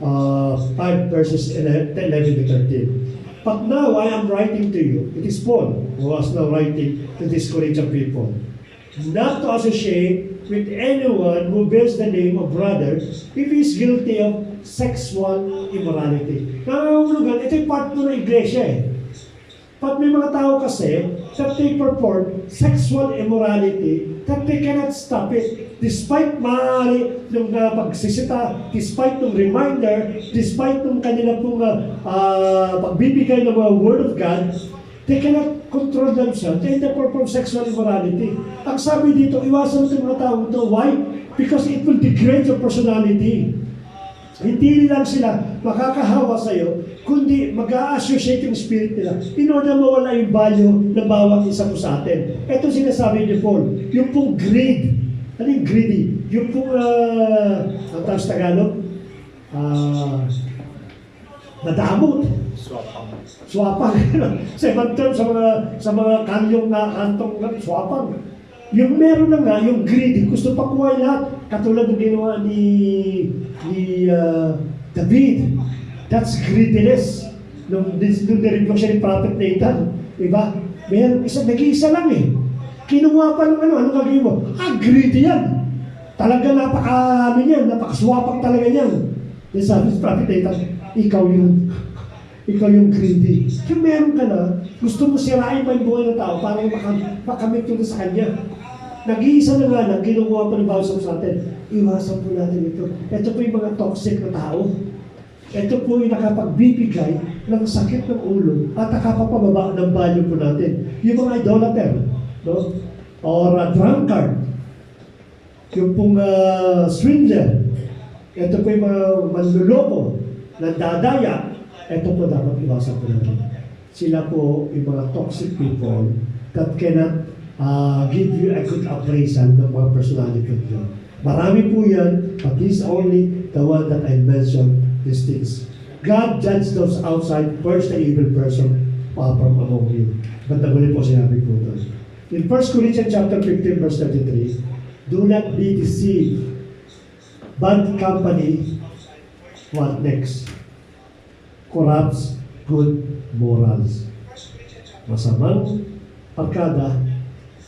5 verses 11 to 13. But now I am writing to you, it is Paul who was now writing to these Corinthian people, not to associate with anyone who bears the name of brother if he is guilty of sexual immorality. Nangangulugan, ito yung part ng iglesia eh. But may mga tao kasi that they perform sexual immorality that they cannot stop it. Despite maaari ng pagsisita, despite ng reminder, despite ng kanila pong pagbibigay ng mga word of God, they cannot control themselves. They perform sexual immorality. Ang sabi dito, iwasan natin mga tao ito. Why? Because it will degrade your personality. Hindi lang sila makakahawa sa iyo, kundi mag-a-associate yung spirit nila in order mawala yung value ng bawat isa po sa atin. Ito sinasabi ni Paul, yung pong greed. Ano yung greedy? Yung pong, ang tawag sa Tagalog? Nadamot. Swapang. sa mga kanyong na kantong swapang. Yung meron na nga, yung greedy, gusto pa kuha lahat. Katulad ng ginawa ni David. That's greediness. Nung narinig siya ni Prophet Nathan. Diba? Meron, nag-iisa lang eh. Kinuha pa ng ano gagawin mo? Greedy yan. Talaga napakaswapang talaga yan. Then sabi si Prophet Nathan, ikaw yung greedy. Kung meron ka na, gusto mo sirain pa yung buhay ng tao para makamit yun sa kanya. Nag-iisa na nga lang, kinukuha pa ng bawat sa atin. Iwasan po natin ito. Ito po yung mga toxic na tao. Ito po yung nakapagbibigay ng sakit ng ulo at nakapapababa ng value po natin. Yung mga idolater, no? Or drunkard, yung pong swindler, ito po yung mga manluloko, nandadaya, ito po dapat iwasan po natin. Sila po yung mga toxic people that cannot give you a good appraisal ng mga personality nyo. Marami po yan, but this only the one that I mentioned, these things. God judged those outside, first the evil person from among you. But naguli po sinabi po doon. In 1 Corinthians chapter 15, verse 33, do not be deceived. Bad company, what next? Corrupts good morals. Masamang pagkada,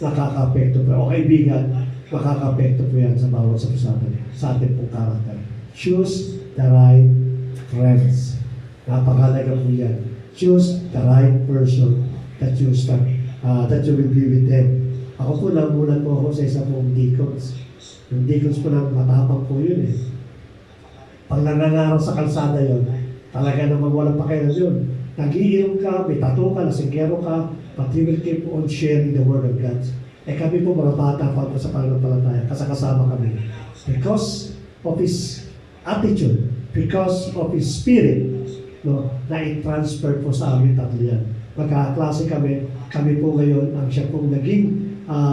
nakaka-apekto po. O kaibigan, makaka-apekto po yan sa bawat sa ating pong karakter. Choose the right friends. Napakalaga po yan. Choose the right person that you will be with them. Ako po, namulan po ako sa isa pong deacons. Yung deacons po na matapang po yun eh. Pag nangangarap sa kalsada yun, talaga namang walang pakialam yun. Nag-iinom ka, may tattoo ka, nasinggero ka, but you will keep on sharing the Word of God. Eh kami po mga bata pa sa pananampalataya, kasama kami. Because of His attitude, because of His Spirit, no, na i-transfer po sa amin tatlo yan. Magkakaklase kami po ngayon ang siya pong naging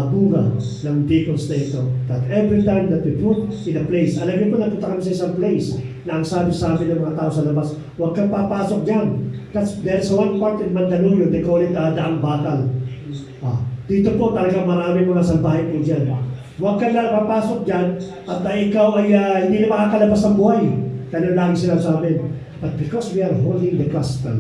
bunga ng deacons na ito. That every time that we put in a place, alam niyo po napunta kami sa isang place na ang sabi ng mga tao sa labas, huwag kang papasok dyan. There's one part in Mandaluyong, they call it Daang Bakal. Dito po talaga maraming mga salbahe po dyan. Huwag kang papasok dyan at ikaw ay hindi na makakalabas ng buhay. Ganun lang sila sa amin. But because we are holding the gospel,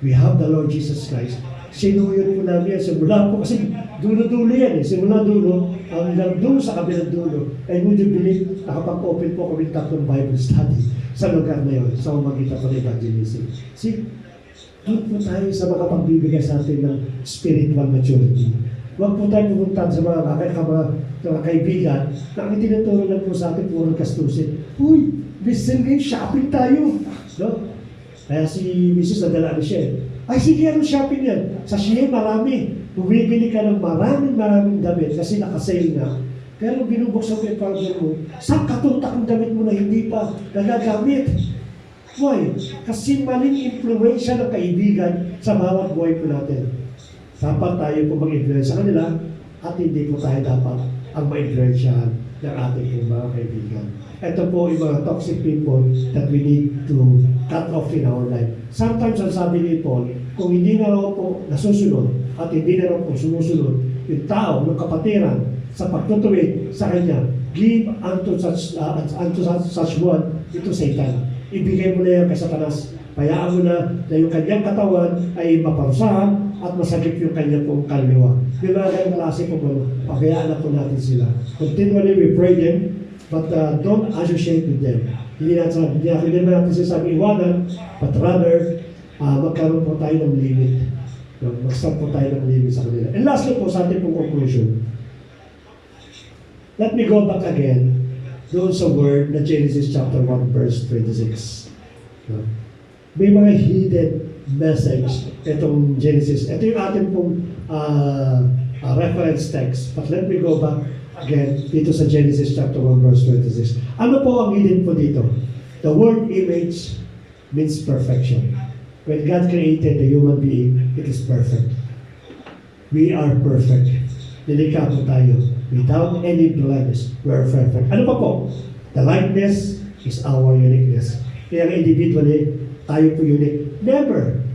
we have the Lord Jesus Christ. Sinuyod po namin yan. Simula po, kasi dulo-dulo yan eh. Simula dulo, hanggang dulo sa kabilang dulo. And would you believe, nakapag-open po kami tatlong Bible study sa lugar na yun, sa umagitan po ng evangelism. See, doon po tayo sa mga pagbibigay sa atin ng spiritual maturity. Huwag po tayo pumunta sa mga kaibigan na ang itinuturo lang po sa atin puro kastusin. Uy, listen ngayon, shopping tayo. No? Kaya si Mrs. nadala siya. Ay, sige, anong shopping yan? Sa Shein, marami. Bumibili ka ng maraming damit kasi nakasale na. Pero binubuksan mo yung partner mo, saan katuntak ang damit mo na hindi pa nagagamit? Why? Kasi maling influensya ng kaibigan sa bawat buhay po natin. Dapat tayo po mag-influence sa kanila at hindi po tayo dapat ang ma-influensyahan ng ating mga kaibigan. Ito po yung mga toxic people that we need to cut off in our life. Sometimes ang sabi ni Paul, kung hindi na raw po nasusunod at hindi na raw po sumusunod yung tao, yung kapatiran sa pagtutuwid sa kanya, give unto such one, ito Satan. Ibigay mo na yan kay Satanas. Hayaan mo na yung kanyang katawan ay maparusahan at masagip yung kanyang pong kaluluwa. Yung mga kanyang klase po po, pagayaan na po natin sila. Continually we pray them, but don't associate with them. Hindi natin sinasabi iwanan, but rather, magkaroon po tayo ng limit. Mag-start po tayo ng limit sa kanila. And lastly po, sa ating pong conclusion, let me go back again doon sa word na Genesis chapter 1 verse 26. May mga hidden message itong Genesis. Ito yung ating pong reference text. But let me go back again dito sa Genesis chapter 1 verse 26. Ano po ang hidden po dito? The word image means perfection. When God created the human being, it is perfect. We are perfect. Nilikha po tayo. Without any blemish, we are perfect. Ano pa po? The likeness is our uniqueness. Kaya individually, tayo po unique. Never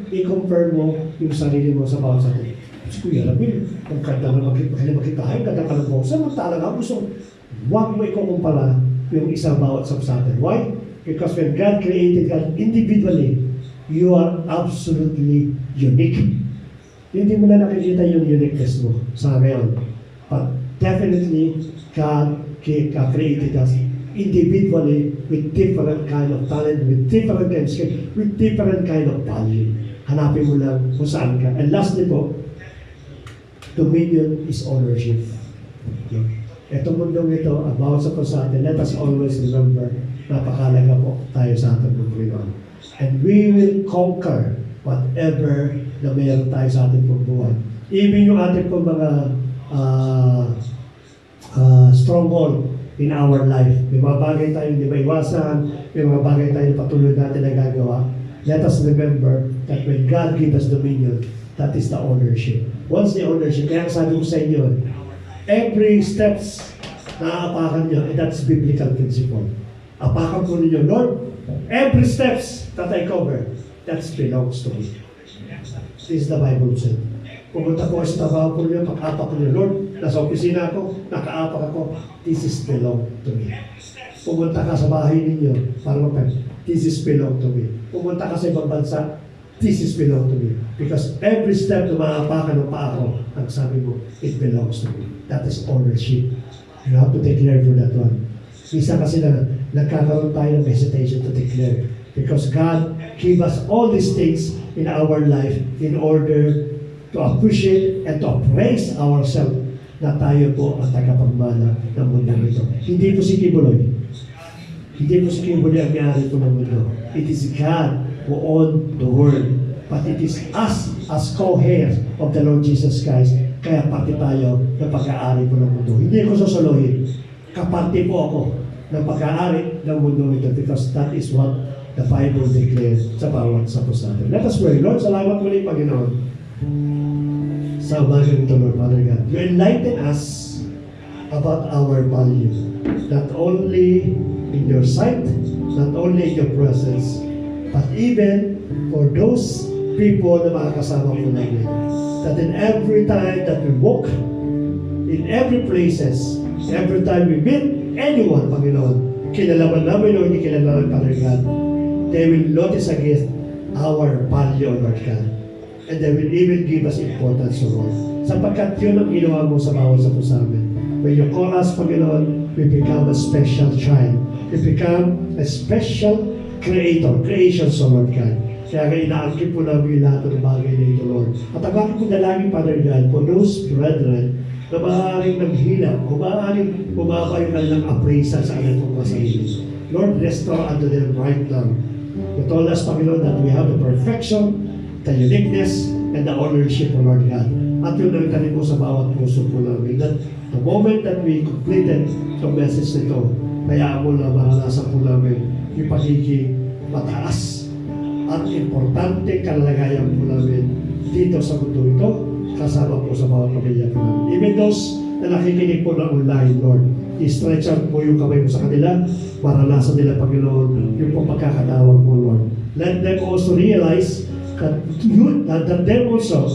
i-compare mo yung sarili mo sa bawat sa atin. Kasi Kuya Ramil, ang kanta na makitahin, kanta ka ng bawat. Samantala nga, huwag mo ikukumpara yung isang bawat sa atin. Why? Because when God created God individually, you are absolutely unique. Hindi mo na nakikita yung uniqueness mo sa ngayon. But definitely, God created us individually with different kind of talent, with different kind of skill, with different kind of value. Hanapin mo lang kung saan ka. And lastly po, dominion is ownership. Itong mundong ito, about sa po sa atin, let us always remember, napakalaga po tayo sa ating Panginoon. And we will conquer whatever na mayroon tayo sa ating buhay. Even yung ating pong mga stronghold in our life. May mga bagay tayo hindi maiwasan, may mga bagay tayo patuloy natin na gagawa. Let us remember that when God gives us dominion, that is the ownership. Once the ownership, kaya sabi ko sa inyo, every steps na apakan nyo, that's biblical principle. Apakan po ninyo, Lord, every steps that I cover, that belongs to me. This is the Bible said. Pumunta po sa trabaho po niyo, pag-apak ko niyo, Lord, nasa opisina ako, naka-apak ako, this is belong to me. Pumunta ka sa bahay ninyo, para this is belong to me. Pumunta ka sa ibang bansa, this is belong to me. Because every step na maapakan ng paa ko, ang sabi mo, it belongs to me. That is ownership. You have to declare for that one. Isa kasi na nagkakaroon tayo ng hesitation to declare. Because God gave us all these things in our life in order to appreciate and to praise ourselves na tayo po ang tagapagmana ng mundo ito. Hindi po si Kibuloy. Hindi po si Kibuloy ang may-ari po ng mundo. It is God who owns the world. But it is us as co-heirs of the Lord Jesus Christ. Kaya pati tayo ng pag-aari po ng mundo. Hindi ko susuluhin. Kaparte po ako ng pag-aari ng mundo ito because that is what the Bible declares sa bawat sa natin. Let us pray. Lord, salamat muli, Panginoon. Sa umaga nito, Lord, Father God, you enlighten us about our value. Not only in your sight, not only in your presence, but even for those people na makakasama po namin. That in every time that we walk, in every places, every time we meet anyone, Panginoon, kilalaman namin o hindi kilalaman, Father God, they will notice again our value, Lord God. And they will even give us importance, O Lord. Sapagkat yun ang ginawa mo sa bawat sa puso amin. When you call us, Panginoon, we become a special child. We become a special creation, so Lord God. Kaya inaangkin po namin lahat ng bagay na ito, Lord. At ang aking panalangin, Father God, for those brethren na maaaring naghilap o maaaring bumaba yung kanilang appraisal sa kanilang mga sarili. Lord, restore unto them right now. You told us, Panginoon, that we have the perfection, the uniqueness, and the ownership of Lord God. At yun ang tanin po sa bawat puso po namin. That the moment that we completed the message nito, kaya mo na maranasan po namin yung pagiging mataas at importante kalagayan po namin dito sa mundo ito, kasama po sa bawat pamilya po namin. Even those na nakikinig po na online, Lord, i-stretch out po yung kamay mo sa kanila, maranasan nila, Panginoon, yung pagkakatawag mo, Lord. Let them also realize that them also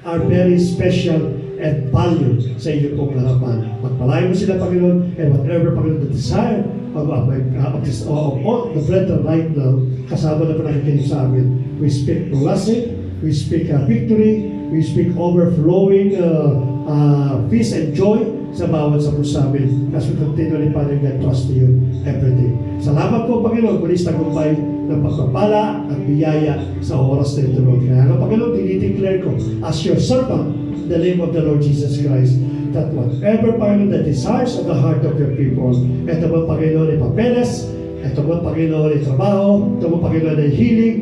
are very special and valued sa inyo pong harapan. Magpalayo mo sila, Panginoon, and whatever, Panginoon, the desire of all the brethren right now, kasama na po nakikinig sa amin. We speak blessing, we speak victory, we speak overflowing peace and joy sa bawat sa puso amin as we continually, Father God, trust to you every day. Salamat po, Panginoon, muli sa tagumpay ng pagpapala at biyaya sa oras na ito, Lord. Kaya nga, Panginoon, dinideclare ko as your servant in the name of the Lord Jesus Christ that whatever, Panginoon, the desires of the heart of your people, ito ba, Panginoon, ay papeles, ito ba, Panginoon, ay trabaho, ito ba, Panginoon, ay healing,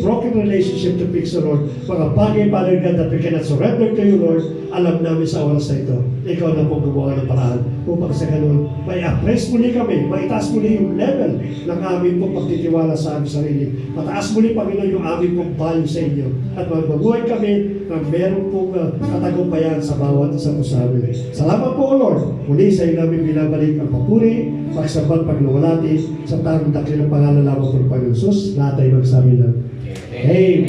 broken relationship to fix, Lord. Mga bagay, Father God, that we cannot surrender to you, Lord. Alam namin sa oras na ito, ikaw na po gumawa ng paraan upang sa ganun, may appraise muli kami, may itaas muli yung level ng aming pong pagtitiwala sa aming sarili. Mataas muli, Panginoon, yung aming pong value sa inyo. At magbabuhay kami na meron pong katagumpayan sa bawat isa po sa amin. Salamat po, Lord. Muli sa iyo namin binabalik ang papuri, pagsambang pagluwalati, sa tamang dakilang pangalan lamang po ng Panginoon Jesus, lahat ay magsabi ng Amen.